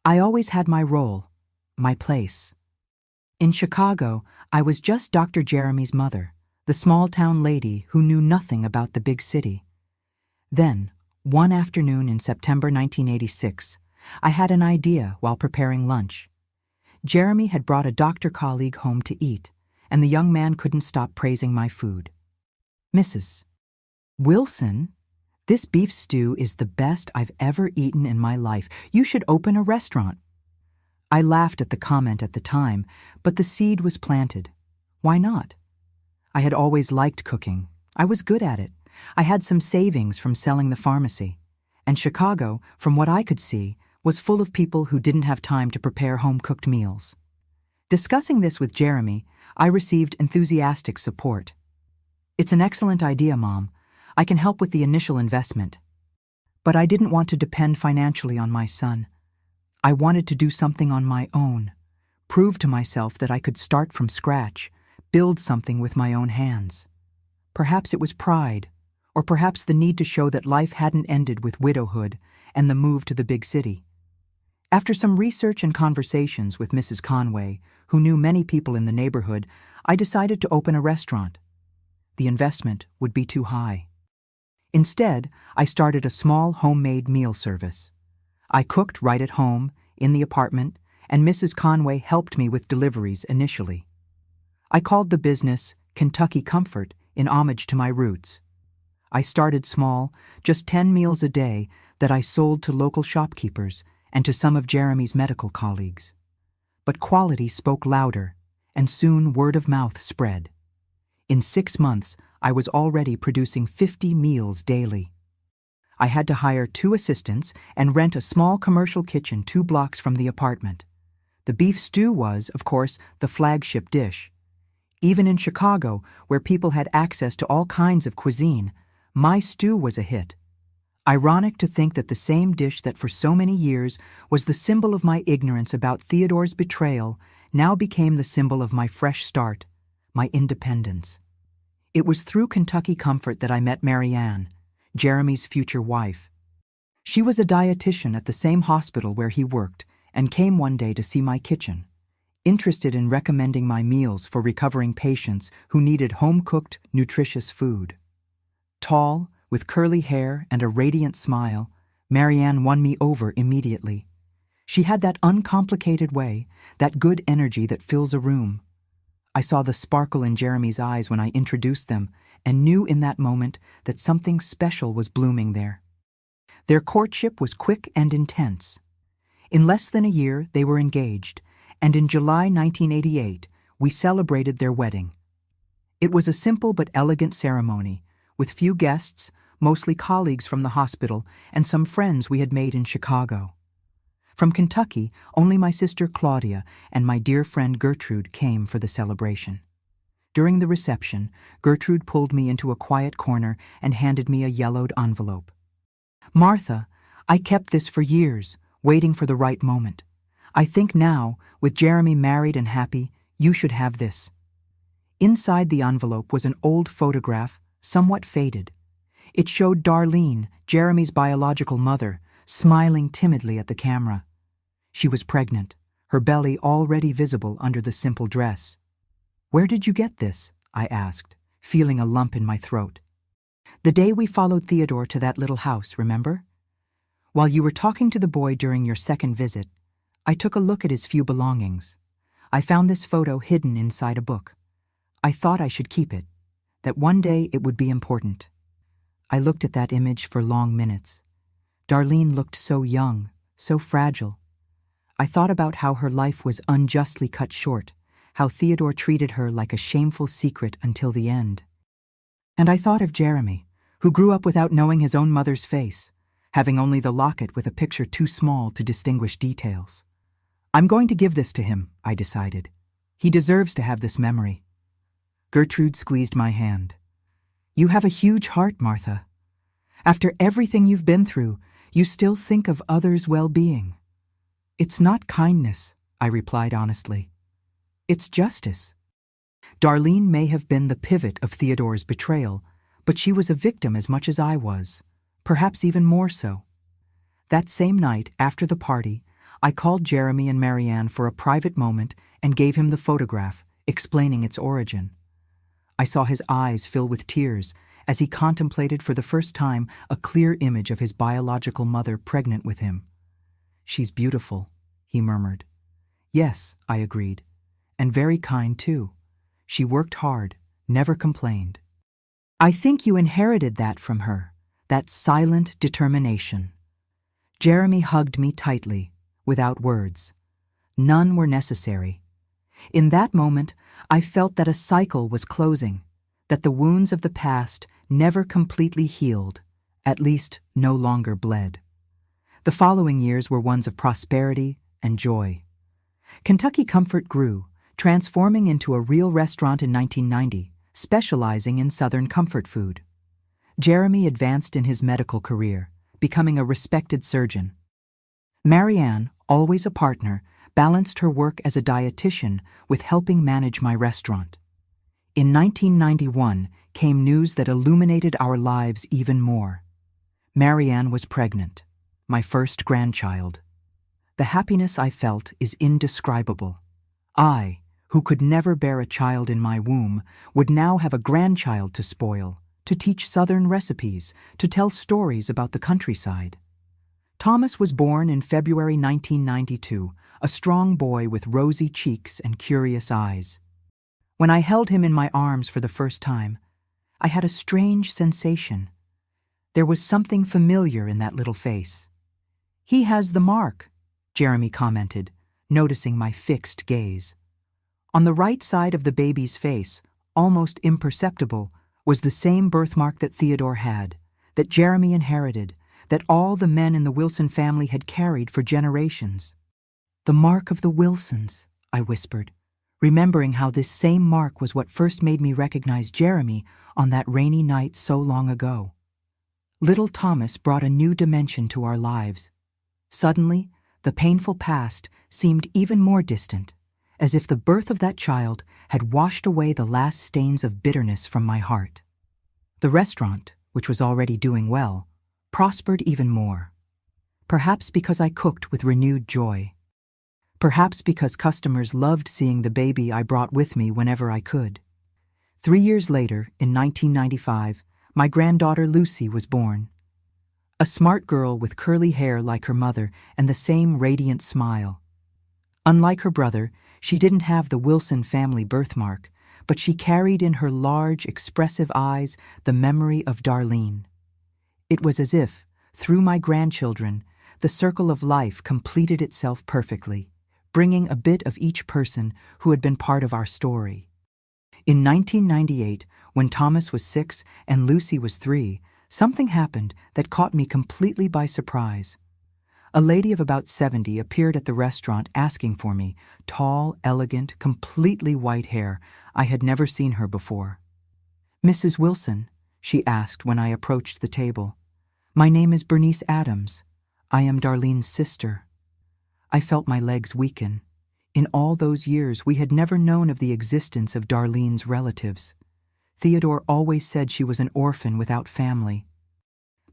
I always had my role, my place. In Chicago, I was just Dr. Jeremy's mother, the small-town lady who knew nothing about the big city. Then, one afternoon in September 1986, I had an idea while preparing lunch. Jeremy had brought a doctor colleague home to eat, and the young man couldn't stop praising my food. "Mrs. Wilson, this beef stew is the best I've ever eaten in my life. You should open a restaurant." I laughed at the comment at the time, but the seed was planted. Why not? I had always liked cooking. I was good at it. I had some savings from selling the pharmacy. And Chicago, from what I could see, was full of people who didn't have time to prepare home-cooked meals. Discussing this with Jeremy, I received enthusiastic support. "It's an excellent idea, Mom. I can help with the initial investment." But I didn't want to depend financially on my son. I wanted to do something on my own, prove to myself that I could start from scratch, build something with my own hands. Perhaps it was pride, or perhaps the need to show that life hadn't ended with widowhood and the move to the big city. After some research and conversations with Mrs. Conway, who knew many people in the neighborhood, I decided to open a restaurant. The investment would be too high. Instead, I started a small homemade meal service. I cooked right at home, in the apartment, and Mrs. Conway helped me with deliveries initially. I called the business Kentucky Comfort in homage to my roots. I started small, just 10 meals a day that I sold to local shopkeepers and to some of Jeremy's medical colleagues. But quality spoke louder, and soon word of mouth spread. In 6 months, I was already producing 50 meals daily. I had to hire 2 assistants and rent a small commercial kitchen 2 blocks from the apartment. The beef stew was, of course, the flagship dish. Even in Chicago, where people had access to all kinds of cuisine, my stew was a hit. Ironic to think that the same dish that for so many years was the symbol of my ignorance about Theodore's betrayal now became the symbol of my fresh start, my independence. It was through Kentucky Comfort that I met Marianne, Jeremy's future wife. She was a dietitian at the same hospital where he worked and came one day to see my kitchen, interested in recommending my meals for recovering patients who needed home-cooked, nutritious food. Tall, with curly hair and a radiant smile, Marianne won me over immediately. She had that uncomplicated way, that good energy that fills a room. I saw the sparkle in Jeremy's eyes when I introduced them and knew in that moment that something special was blooming there. Their courtship was quick and intense. In less than a year, they were engaged, and in July 1988, we celebrated their wedding. It was a simple but elegant ceremony, with few guests, mostly colleagues from the hospital, and some friends we had made in Chicago. From Kentucky, only my sister Claudia and my dear friend Gertrude came for the celebration. During the reception, Gertrude pulled me into a quiet corner and handed me a yellowed envelope. "Martha, I kept this for years, waiting for the right moment. I think now, with Jeremy married and happy, you should have this." Inside the envelope was an old photograph, somewhat faded. It showed Darlene, Jeremy's biological mother, smiling timidly at the camera. She was pregnant, her belly already visible under the simple dress. "Where did you get this?" I asked, feeling a lump in my throat. "The day we followed Theodore to that little house, remember? While you were talking to the boy during your second visit, I took a look at his few belongings. I found this photo hidden inside a book. I thought I should keep it, that one day it would be important." I looked at that image for long minutes. Darlene looked so young, so fragile. I thought about how her life was unjustly cut short, how Theodore treated her like a shameful secret until the end. And I thought of Jeremy, who grew up without knowing his own mother's face, having only the locket with a picture too small to distinguish details. "I'm going to give this to him," I decided. "He deserves to have this memory." Gertrude squeezed my hand. "You have a huge heart, Martha. After everything you've been through, you still think of others' well-being." "It's not kindness," I replied honestly. "It's justice." Darlene may have been the pivot of Theodore's betrayal, but she was a victim as much as I was, perhaps even more so. That same night, after the party, I called Jeremy and Marianne for a private moment and gave him the photograph, explaining its origin. I saw his eyes fill with tears as he contemplated for the first time a clear image of his biological mother pregnant with him. "She's beautiful," he murmured. "Yes," I agreed, "and very kind too. She worked hard, never complained." "I think you inherited that from her, that silent determination." Jeremy hugged me tightly, without words. None were necessary. In that moment, I felt that a cycle was closing, that the wounds of the past never completely healed, at least no longer bled. The following years were ones of prosperity and joy. Kentucky Comfort grew, transforming into a real restaurant in 1990, specializing in Southern comfort food. Jeremy advanced in his medical career, becoming a respected surgeon. Marianne, always a partner, balanced her work as a dietitian with helping manage my restaurant. In 1991 came news that illuminated our lives even more. Marianne was pregnant, my first grandchild. The happiness I felt is indescribable. I, who could never bear a child in my womb, would now have a grandchild to spoil, to teach Southern recipes, to tell stories about the countryside. Thomas was born in February 1992, a strong boy with rosy cheeks and curious eyes. When I held him in my arms for the first time, I had a strange sensation. There was something familiar in that little face. "He has the mark," Jeremy commented, noticing my fixed gaze. On the right side of the baby's face, almost imperceptible, was the same birthmark that Theodore had, that Jeremy inherited, that all the men in the Wilson family had carried for generations. "The mark of the Wilsons," I whispered, remembering how this same mark was what first made me recognize Jeremy on that rainy night so long ago. Little Thomas brought a new dimension to our lives. Suddenly, the painful past seemed even more distant, as if the birth of that child had washed away the last stains of bitterness from my heart. The restaurant, which was already doing well, prospered even more. Perhaps because I cooked with renewed joy. Perhaps because customers loved seeing the baby I brought with me whenever I could. 3 years later, in 1995, my granddaughter Lucy was born. A smart girl with curly hair like her mother and the same radiant smile. Unlike her brother, she didn't have the Wilson family birthmark, but she carried in her large, expressive eyes the memory of Darlene. It was as if, through my grandchildren, the circle of life completed itself perfectly, bringing a bit of each person who had been part of our story. In 1998, when Thomas was 6 and Lucy was 3, something happened that caught me completely by surprise. A lady of about 70 appeared at the restaurant asking for me, tall, elegant, completely white hair. I had never seen her before. "Mrs. Wilson?" she asked when I approached the table. "My name is Bernice Adams. I am Darlene's sister." I felt my legs weaken. In all those years, we had never known of the existence of Darlene's relatives. Theodore always said she was an orphan without family.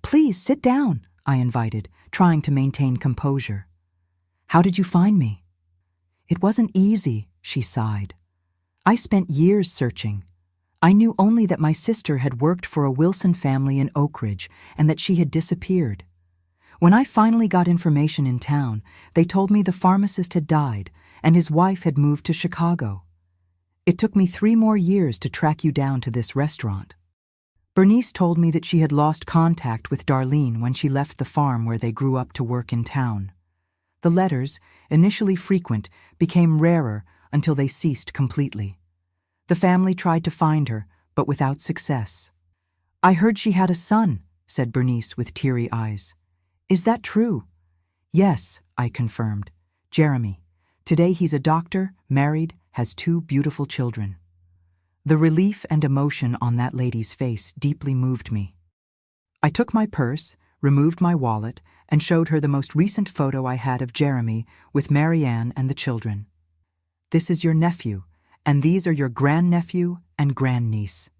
"Please sit down," I invited, trying to maintain composure. "How did you find me?" "It wasn't easy," she sighed. "I spent years searching. I knew only that my sister had worked for a Wilson family in Oak Ridge and that she had disappeared. When I finally got information in town, they told me the pharmacist had died and his wife had moved to Chicago. It took me 3 more years to track you down to this restaurant." Bernice told me that she had lost contact with Darlene when she left the farm where they grew up to work in town. The letters, initially frequent, became rarer until they ceased completely. The family tried to find her, but without success. "I heard she had a son," said Bernice with teary eyes. "Is that true?" "Yes," I confirmed. "Jeremy. Today he's a doctor, married, has 2 beautiful children." The relief and emotion on that lady's face deeply moved me. I took my purse, removed my wallet, and showed her the most recent photo I had of Jeremy with Marianne and the children. "This is your nephew, and these are your grandnephew and grandniece."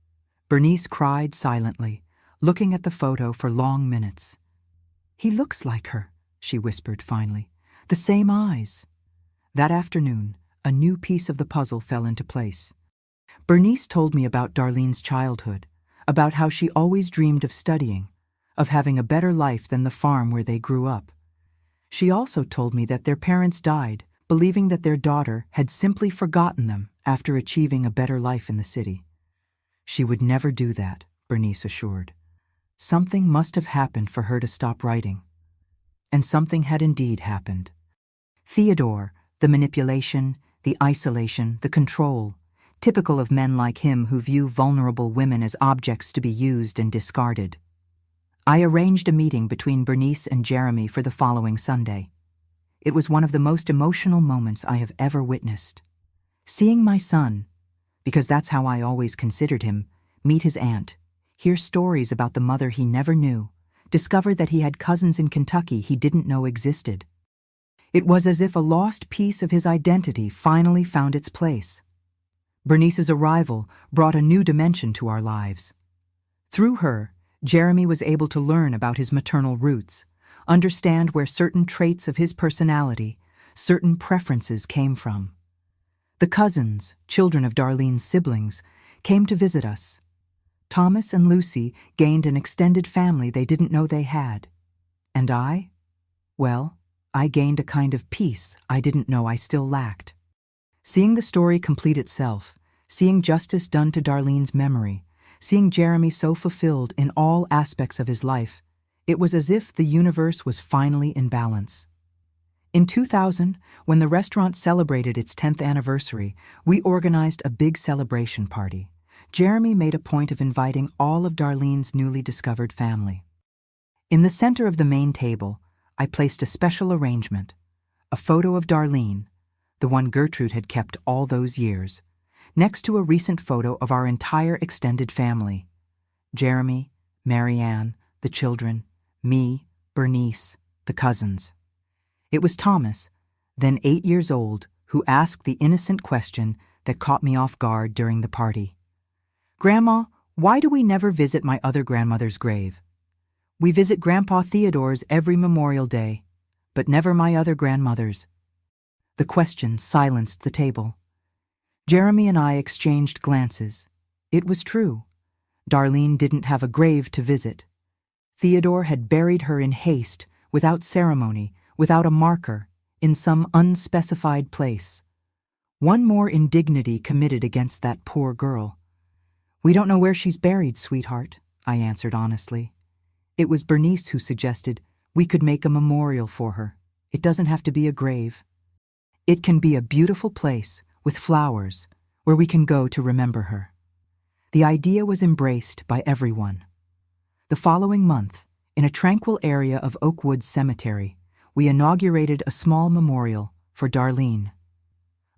Bernice cried silently, looking at the photo for long minutes. "He looks like her," she whispered finally. "The same eyes." That afternoon, a new piece of the puzzle fell into place. Bernice told me about Darlene's childhood, about how she always dreamed of studying, of having a better life than the farm where they grew up. She also told me that their parents died, believing that their daughter had simply forgotten them after achieving a better life in the city. She would never do that, Bernice assured. Something must have happened for her to stop writing. And something had indeed happened. Theodore, the manipulation, the isolation, the control, typical of men like him who view vulnerable women as objects to be used and discarded. I arranged a meeting between Bernice and Jeremy for the following Sunday. It was one of the most emotional moments I have ever witnessed. Seeing my son, because that's how I always considered him, meet his aunt, hear stories about the mother he never knew, discover that he had cousins in Kentucky he didn't know existed. It was as if a lost piece of his identity finally found its place. Bernice's arrival brought a new dimension to our lives. Through her, Jeremy was able to learn about his maternal roots, understand where certain traits of his personality, certain preferences came from. The cousins, children of Darlene's siblings, came to visit us. Thomas and Lucy gained an extended family they didn't know they had. And I? Well, I gained a kind of peace I didn't know I still lacked. Seeing the story complete itself, seeing justice done to Darlene's memory, seeing Jeremy so fulfilled in all aspects of his life, it was as if the universe was finally in balance. In 2000, when the restaurant celebrated its 10th anniversary, we organized a big celebration party. Jeremy made a point of inviting all of Darlene's newly discovered family. In the center of the main table, I placed a special arrangement, a photo of Darlene, the one Gertrude had kept all those years, next to a recent photo of our entire extended family: Jeremy, Marianne, the children, me, Bernice, the cousins. It was Thomas, then 8 years old, who asked the innocent question that caught me off guard during the party. "Grandma, why do we never visit my other grandmother's grave? We visit Grandpa Theodore's every Memorial Day, but never my other grandmother's." The question silenced the table. Jeremy and I exchanged glances. It was true. Darlene didn't have a grave to visit. Theodore had buried her in haste, without ceremony, without a marker, in some unspecified place. One more indignity committed against that poor girl. "We don't know where she's buried, sweetheart," I answered honestly. It was Bernice who suggested we could make a memorial for her. It doesn't have to be a grave. It can be a beautiful place with flowers where we can go to remember her. The idea was embraced by everyone. The following month, in a tranquil area of Oakwood Cemetery, we inaugurated a small memorial for Darlene.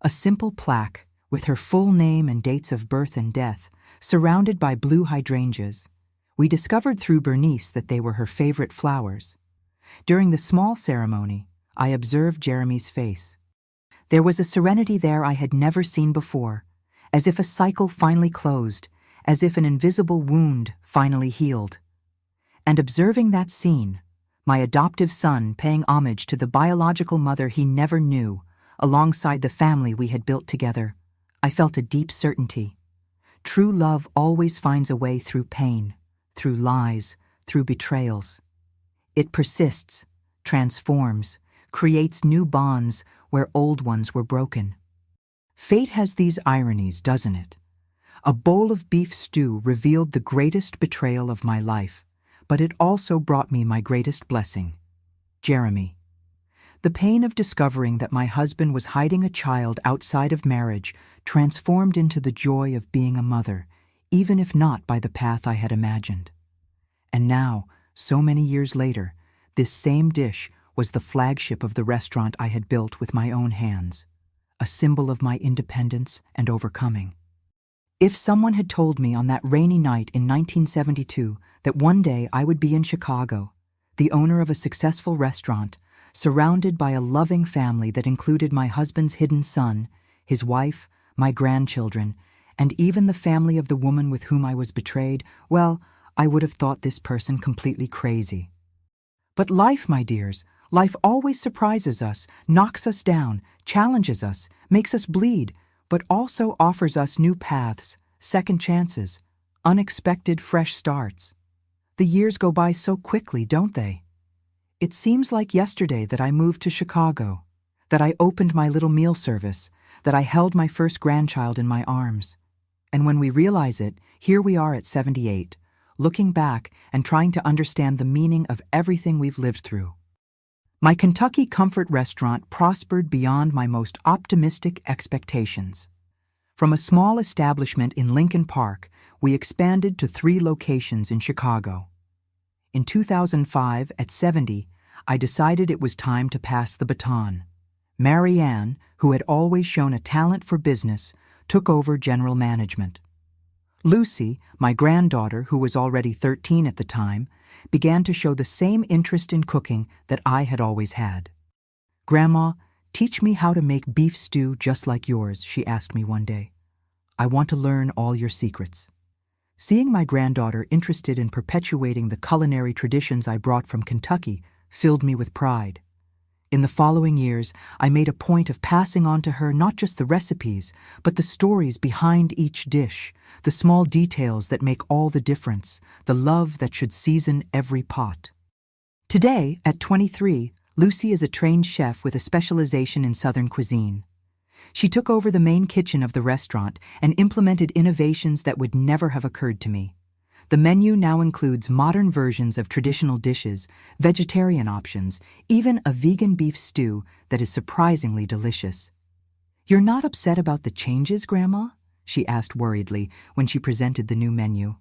A simple plaque with her full name and dates of birth and death, surrounded by blue hydrangeas. We discovered through Bernice that they were her favorite flowers. During the small ceremony, I observed Jeremy's face. There was a serenity there I had never seen before, as if a cycle finally closed, as if an invisible wound finally healed. And observing that scene, my adoptive son paying homage to the biological mother he never knew, alongside the family we had built together, I felt a deep certainty. True love always finds a way through pain, through lies, through betrayals. It persists, transforms, creates new bonds where old ones were broken. Fate has these ironies, doesn't it? A bowl of beef stew revealed the greatest betrayal of my life, but it also brought me my greatest blessing: Jeremy. The pain of discovering that my husband was hiding a child outside of marriage transformed into the joy of being a mother, even if not by the path I had imagined. And now, so many years later, this same dish was the flagship of the restaurant I had built with my own hands, a symbol of my independence and overcoming. If someone had told me on that rainy night in 1972 that one day I would be in Chicago, the owner of a successful restaurant, surrounded by a loving family that included my husband's hidden son, his wife, my grandchildren, and even the family of the woman with whom I was betrayed, well, I would have thought this person completely crazy. But life, my dears, life always surprises us, knocks us down, challenges us, makes us bleed, but also offers us new paths, second chances, unexpected fresh starts. The years go by so quickly, don't they? It seems like yesterday that I moved to Chicago, that I opened my little meal service, that I held my first grandchild in my arms. And when we realize it, here we are at 78, looking back and trying to understand the meaning of everything we've lived through. My Kentucky Comfort restaurant prospered beyond my most optimistic expectations. From a small establishment in Lincoln Park, we expanded to 3 locations in Chicago. In 2005, at 70, I decided it was time to pass the baton. Marianne, who had always shown a talent for business, took over general management. Lucy, my granddaughter, who was already 13 at the time, began to show the same interest in cooking that I had always had. "Grandma, teach me how to make beef stew just like yours," she asked me one day. "I want to learn all your secrets." Seeing my granddaughter interested in perpetuating the culinary traditions I brought from Kentucky filled me with pride. In the following years, I made a point of passing on to her not just the recipes, but the stories behind each dish, the small details that make all the difference, the love that should season every pot. Today, at 23, Lucy is a trained chef with a specialization in Southern cuisine. She took over the main kitchen of the restaurant and implemented innovations that would never have occurred to me. The menu now includes modern versions of traditional dishes, vegetarian options, even a vegan beef stew that is surprisingly delicious. "You're not upset about the changes, Grandma?" she asked worriedly when she presented the new menu.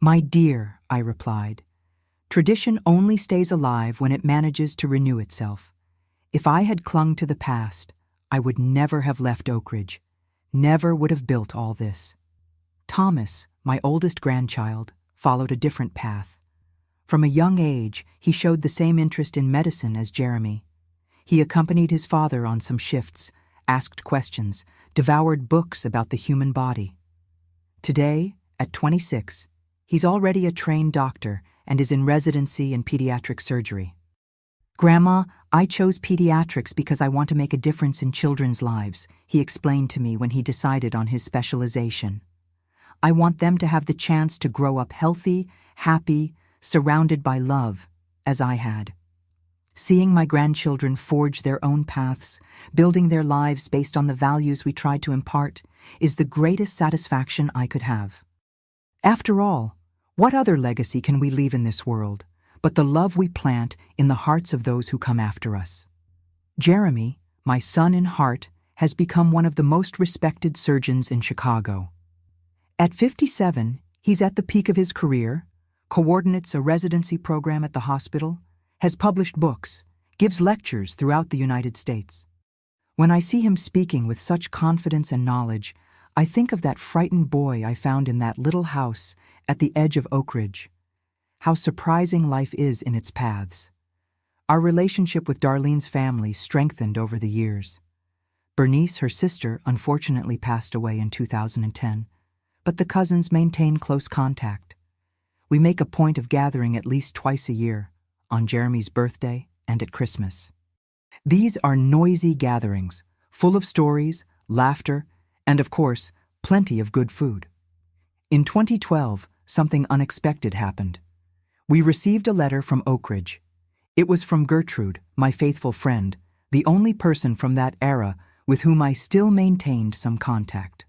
"My dear," I replied, "tradition only stays alive when it manages to renew itself. If I had clung to the past, I would never have left Oak Ridge, never would have built all this." Thomas, my oldest grandchild, followed a different path. From a young age, he showed the same interest in medicine as Jeremy. He accompanied his father on some shifts, asked questions, devoured books about the human body. Today, at 26, he's already a trained doctor and is in residency in pediatric surgery. "Grandma, I chose pediatrics because I want to make a difference in children's lives," he explained to me when he decided on his specialization. "I want them to have the chance to grow up healthy, happy, surrounded by love, as I had." Seeing my grandchildren forge their own paths, building their lives based on the values we tried to impart, is the greatest satisfaction I could have. After all, what other legacy can we leave in this world but the love we plant in the hearts of those who come after us? Jeremy, my son in heart, has become one of the most respected surgeons in Chicago. At 57, he's at the peak of his career, coordinates a residency program at the hospital, has published books, gives lectures throughout the United States. When I see him speaking with such confidence and knowledge, I think of that frightened boy I found in that little house at the edge of Oak Ridge. How surprising life is in its paths. Our relationship with Darlene's family strengthened over the years. Bernice, her sister, unfortunately passed away in 2010, but the cousins maintain close contact. We make a point of gathering at least twice a year, on Jeremy's birthday and at Christmas. These are noisy gatherings, full of stories, laughter, and of course, plenty of good food. In 2012, something unexpected happened. We received a letter from Oak Ridge. It was from Gertrude, my faithful friend, the only person from that era with whom I still maintained some contact.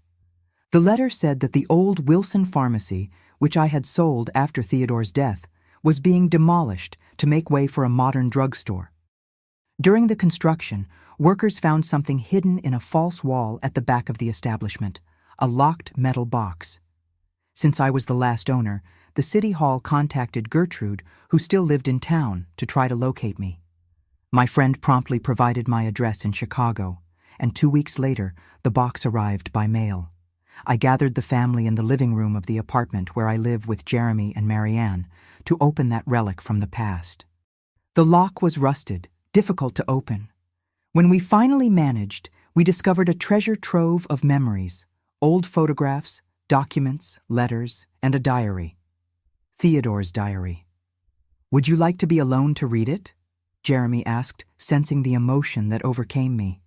The letter said that the old Wilson Pharmacy, which I had sold after Theodore's death, was being demolished to make way for a modern drugstore. During the construction, workers found something hidden in a false wall at the back of the establishment, a locked metal box. Since I was the last owner, the City Hall contacted Gertrude, who still lived in town, to try to locate me. My friend promptly provided my address in Chicago, and 2 weeks later, the box arrived by mail. I gathered the family in the living room of the apartment where I live with Jeremy and Marianne to open that relic from the past. The lock was rusted, difficult to open. When we finally managed, we discovered a treasure trove of memories, old photographs, documents, letters, and a diary. Theodore's diary. "Would you like to be alone to read it?" Jeremy asked, sensing the emotion that overcame me.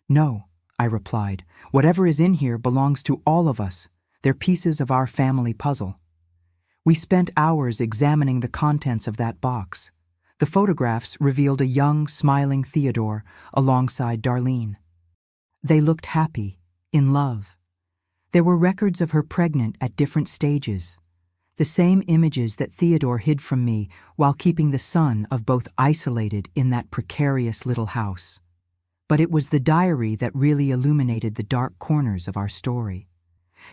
"No," I replied. "Whatever is in here belongs to all of us. They're pieces of our family puzzle." We spent hours examining the contents of that box. The photographs revealed a young, smiling Theodore alongside Darlene. They looked happy, in love. There were records of her pregnant at different stages. The same images that Theodore hid from me while keeping the son of both isolated in that precarious little house. But it was the diary that really illuminated the dark corners of our story.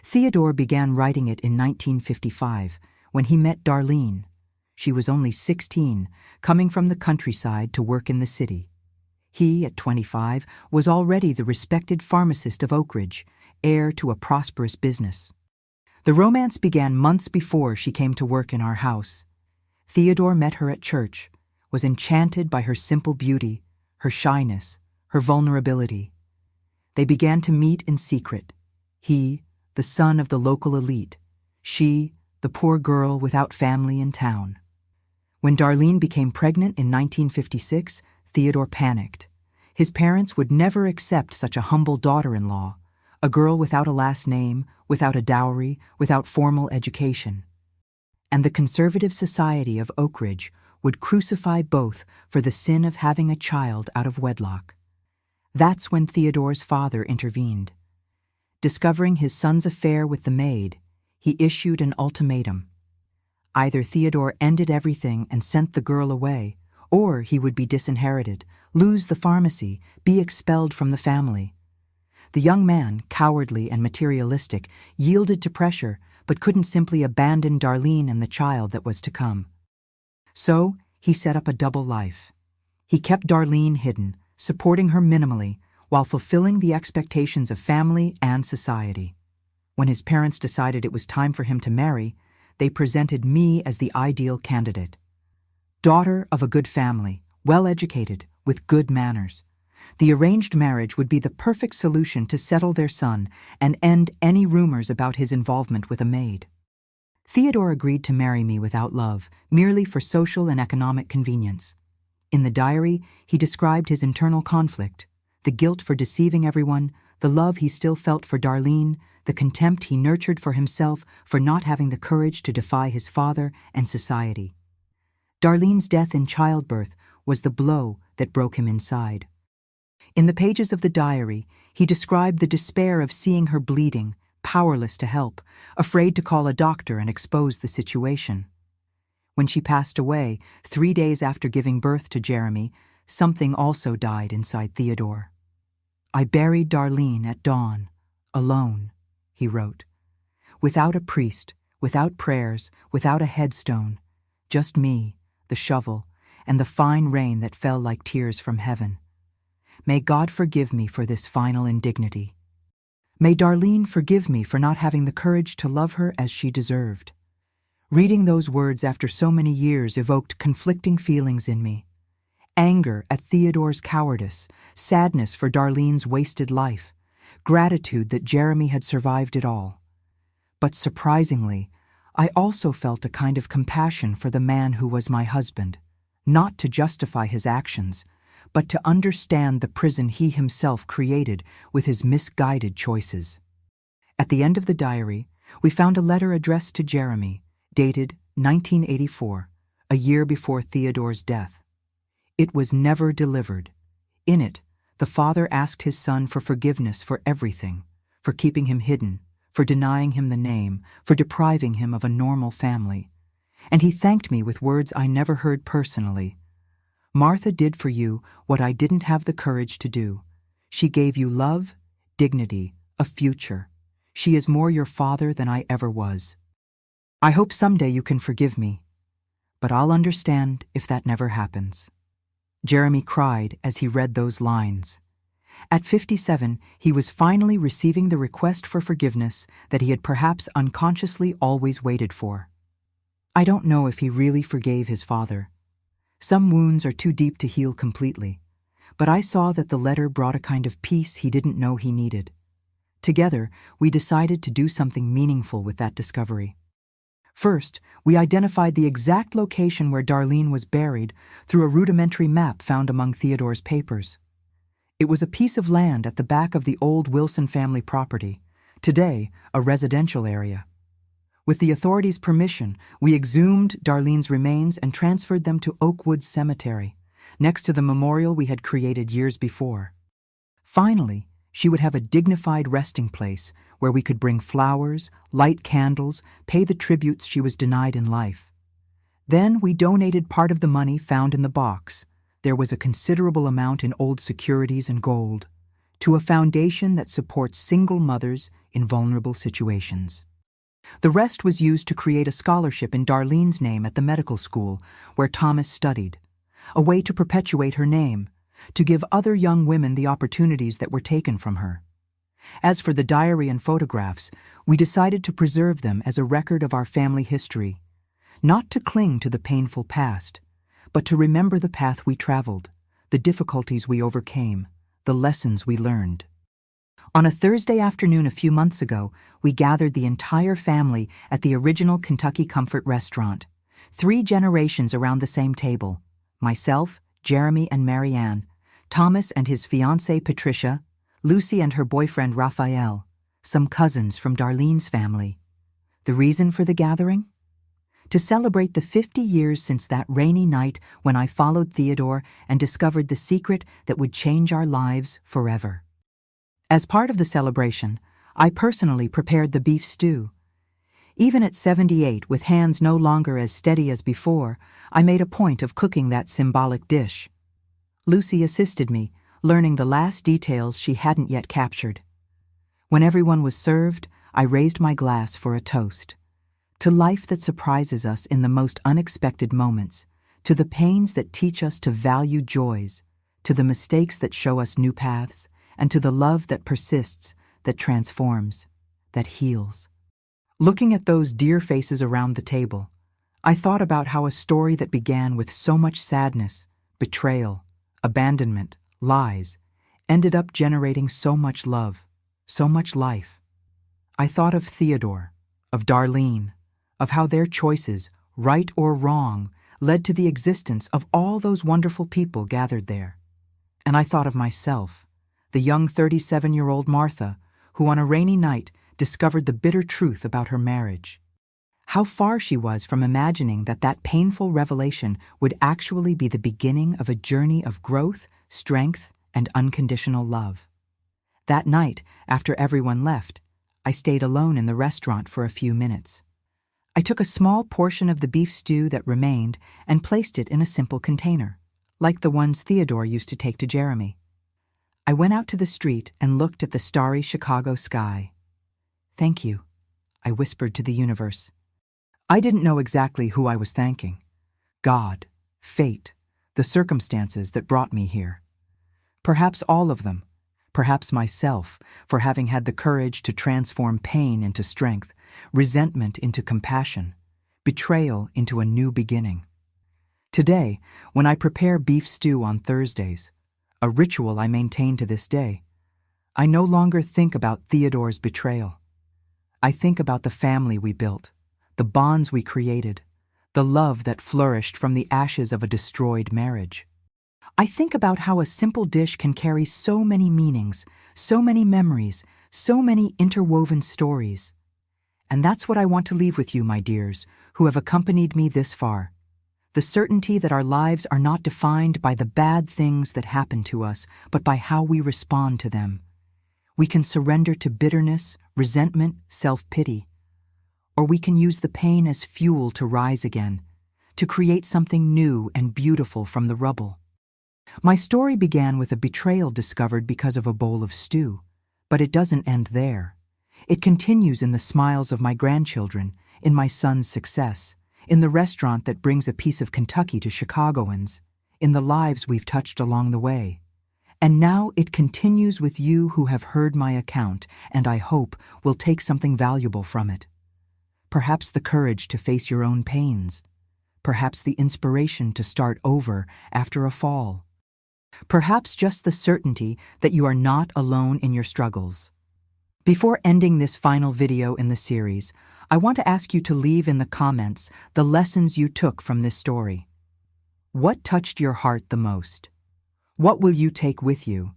Theodore began writing it in 1955 when he met Darlene. She was only 16, coming from the countryside to work in the city. He, at 25, was already the respected pharmacist of Oak Ridge, heir to a prosperous business. The romance began months before she came to work in our house. Theodore met her at church, was enchanted by her simple beauty, her shyness, her vulnerability. They began to meet in secret. He, the son of the local elite. She, the poor girl without family in town. When Darlene became pregnant in 1956, Theodore panicked. His parents would never accept such a humble daughter-in-law, a girl without a last name, without a dowry, without formal education. And the conservative society of Oak Ridge would crucify both for the sin of having a child out of wedlock. That's when Theodore's father intervened. Discovering his son's affair with the maid, he issued an ultimatum. Either Theodore ended everything and sent the girl away, or he would be disinherited, lose the pharmacy, be expelled from the family. The young man, cowardly and materialistic, yielded to pressure, but couldn't simply abandon Darlene and the child that was to come. So, he set up a double life. He kept Darlene hidden, supporting her minimally, while fulfilling the expectations of family and society. When his parents decided it was time for him to marry, they presented me as the ideal candidate. Daughter of a good family, well-educated, with good manners. The arranged marriage would be the perfect solution to settle their son and end any rumors about his involvement with a maid. Theodore agreed to marry me without love, merely for social and economic convenience. In the diary, he described his internal conflict, the guilt for deceiving everyone, the love he still felt for Darlene, the contempt he nurtured for himself for not having the courage to defy his father and society. Darlene's death in childbirth was the blow that broke him inside. In the pages of the diary, he described the despair of seeing her bleeding, powerless to help, afraid to call a doctor and expose the situation. When she passed away, 3 days after giving birth to Jeremy, something also died inside Theodore. "I buried Darlene at dawn, alone," he wrote. "Without a priest, without prayers, without a headstone, just me, the shovel, and the fine rain that fell like tears from heaven. May God forgive me for this final indignity. May Darlene forgive me for not having the courage to love her as she deserved." Reading those words after so many years evoked conflicting feelings in me. Anger at Theodore's cowardice, sadness for Darlene's wasted life, gratitude that Jeremy had survived it all. But surprisingly, I also felt a kind of compassion for the man who was my husband, not to justify his actions, but to understand the prison he himself created with his misguided choices. At the end of the diary, we found a letter addressed to Jeremy, dated 1984, a year before Theodore's death. It was never delivered. In it, the father asked his son for forgiveness for everything, for keeping him hidden, for denying him the name, for depriving him of a normal family. And he thanked me with words I never heard personally. "Martha did for you what I didn't have the courage to do. She gave you love, dignity, a future. She is more your father than I ever was. I hope someday you can forgive me, but I'll understand if that never happens." Jeremy cried as he read those lines. At 57, he was finally receiving the request for forgiveness that he had perhaps unconsciously always waited for. I don't know if he really forgave his father. Some wounds are too deep to heal completely, but I saw that the letter brought a kind of peace he didn't know he needed. Together, we decided to do something meaningful with that discovery. First, we identified the exact location where Darlene was buried through a rudimentary map found among Theodore's papers. It was a piece of land at the back of the old Wilson family property, today a residential area. With the authorities' permission, we exhumed Darlene's remains and transferred them to Oakwood Cemetery, next to the memorial we had created years before. Finally, she would have a dignified resting place where we could bring flowers, light candles, pay the tributes she was denied in life. Then we donated part of the money found in the box. There was a considerable amount in old securities and gold, to a foundation that supports single mothers in vulnerable situations. The rest was used to create a scholarship in Darlene's name at the medical school where Thomas studied, a way to perpetuate her name, to give other young women the opportunities that were taken from her. As for the diary and photographs, we decided to preserve them as a record of our family history, not to cling to the painful past, but to remember the path we traveled, the difficulties we overcame, the lessons we learned. On a Thursday afternoon a few months ago, we gathered the entire family at the original Kentucky Comfort restaurant, 3 generations around the same table, myself, Jeremy and Marianne, Thomas and his fiancée Patricia, Lucy and her boyfriend Raphael, some cousins from Darlene's family. The reason for the gathering? to celebrate the 50 years since that rainy night when I followed Theodore and discovered the secret that would change our lives forever. As part of the celebration, I personally prepared the beef stew. Even at 78, with hands no longer as steady as before, I made a point of cooking that symbolic dish. Lucy assisted me, learning the last details she hadn't yet captured. When everyone was served, I raised my glass for a toast. To life that surprises us in the most unexpected moments, to the pains that teach us to value joys, to the mistakes that show us new paths, and to the love that persists, that transforms, that heals. Looking at those dear faces around the table, I thought about how a story that began with so much sadness, betrayal, abandonment, lies, ended up generating so much love, so much life. I thought of Theodore, of Darlene, of how their choices, right or wrong, led to the existence of all those wonderful people gathered there. And I thought of myself, the young 37-year-old Martha, who on a rainy night discovered the bitter truth about her marriage. How far she was from imagining that that painful revelation would actually be the beginning of a journey of growth, strength, and unconditional love. That night, after everyone left, I stayed alone in the restaurant for a few minutes. I took a small portion of the beef stew that remained and placed it in a simple container, like the ones Theodore used to take to Jeremy. I went out to the street and looked at the starry Chicago sky. "Thank you," I whispered to the universe. I didn't know exactly who I was thanking. God, fate, the circumstances that brought me here. Perhaps all of them, perhaps myself, for having had the courage to transform pain into strength, resentment into compassion, betrayal into a new beginning. Today, when I prepare beef stew on Thursdays, a ritual I maintain to this day, I no longer think about Theodore's betrayal. I think about the family we built, the bonds we created, the love that flourished from the ashes of a destroyed marriage. I think about how a simple dish can carry so many meanings, so many memories, so many interwoven stories. And that's what I want to leave with you, my dears, who have accompanied me this far. The certainty that our lives are not defined by the bad things that happen to us, but by how we respond to them. We can surrender to bitterness, resentment, self-pity. Or we can use the pain as fuel to rise again, to create something new and beautiful from the rubble. My story began with a betrayal discovered because of a bowl of stew, but it doesn't end there. It continues in the smiles of my grandchildren, in my son's success, in the restaurant that brings a piece of Kentucky to Chicagoans, in the lives we've touched along the way. And now it continues with you who have heard my account, and I hope will take something valuable from it. Perhaps the courage to face your own pains. Perhaps the inspiration to start over after a fall. Perhaps just the certainty that you are not alone in your struggles. Before ending this final video in the series, I want to ask you to leave in the comments the lessons you took from this story. What touched your heart the most? What will you take with you?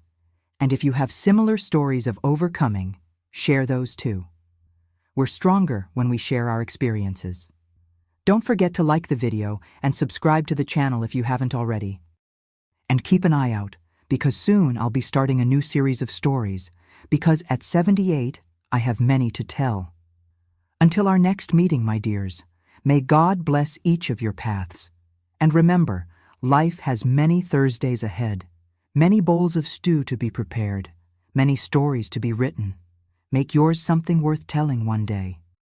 And if you have similar stories of overcoming, share those too. We're stronger when we share our experiences. Don't forget to like the video and subscribe to the channel if you haven't already. And keep an eye out, because soon I'll be starting a new series of stories, because at 78, I have many to tell. Until our next meeting, my dears, may God bless each of your paths. And remember, life has many Thursdays ahead, many bowls of stew to be prepared, many stories to be written. Make yours something worth telling one day.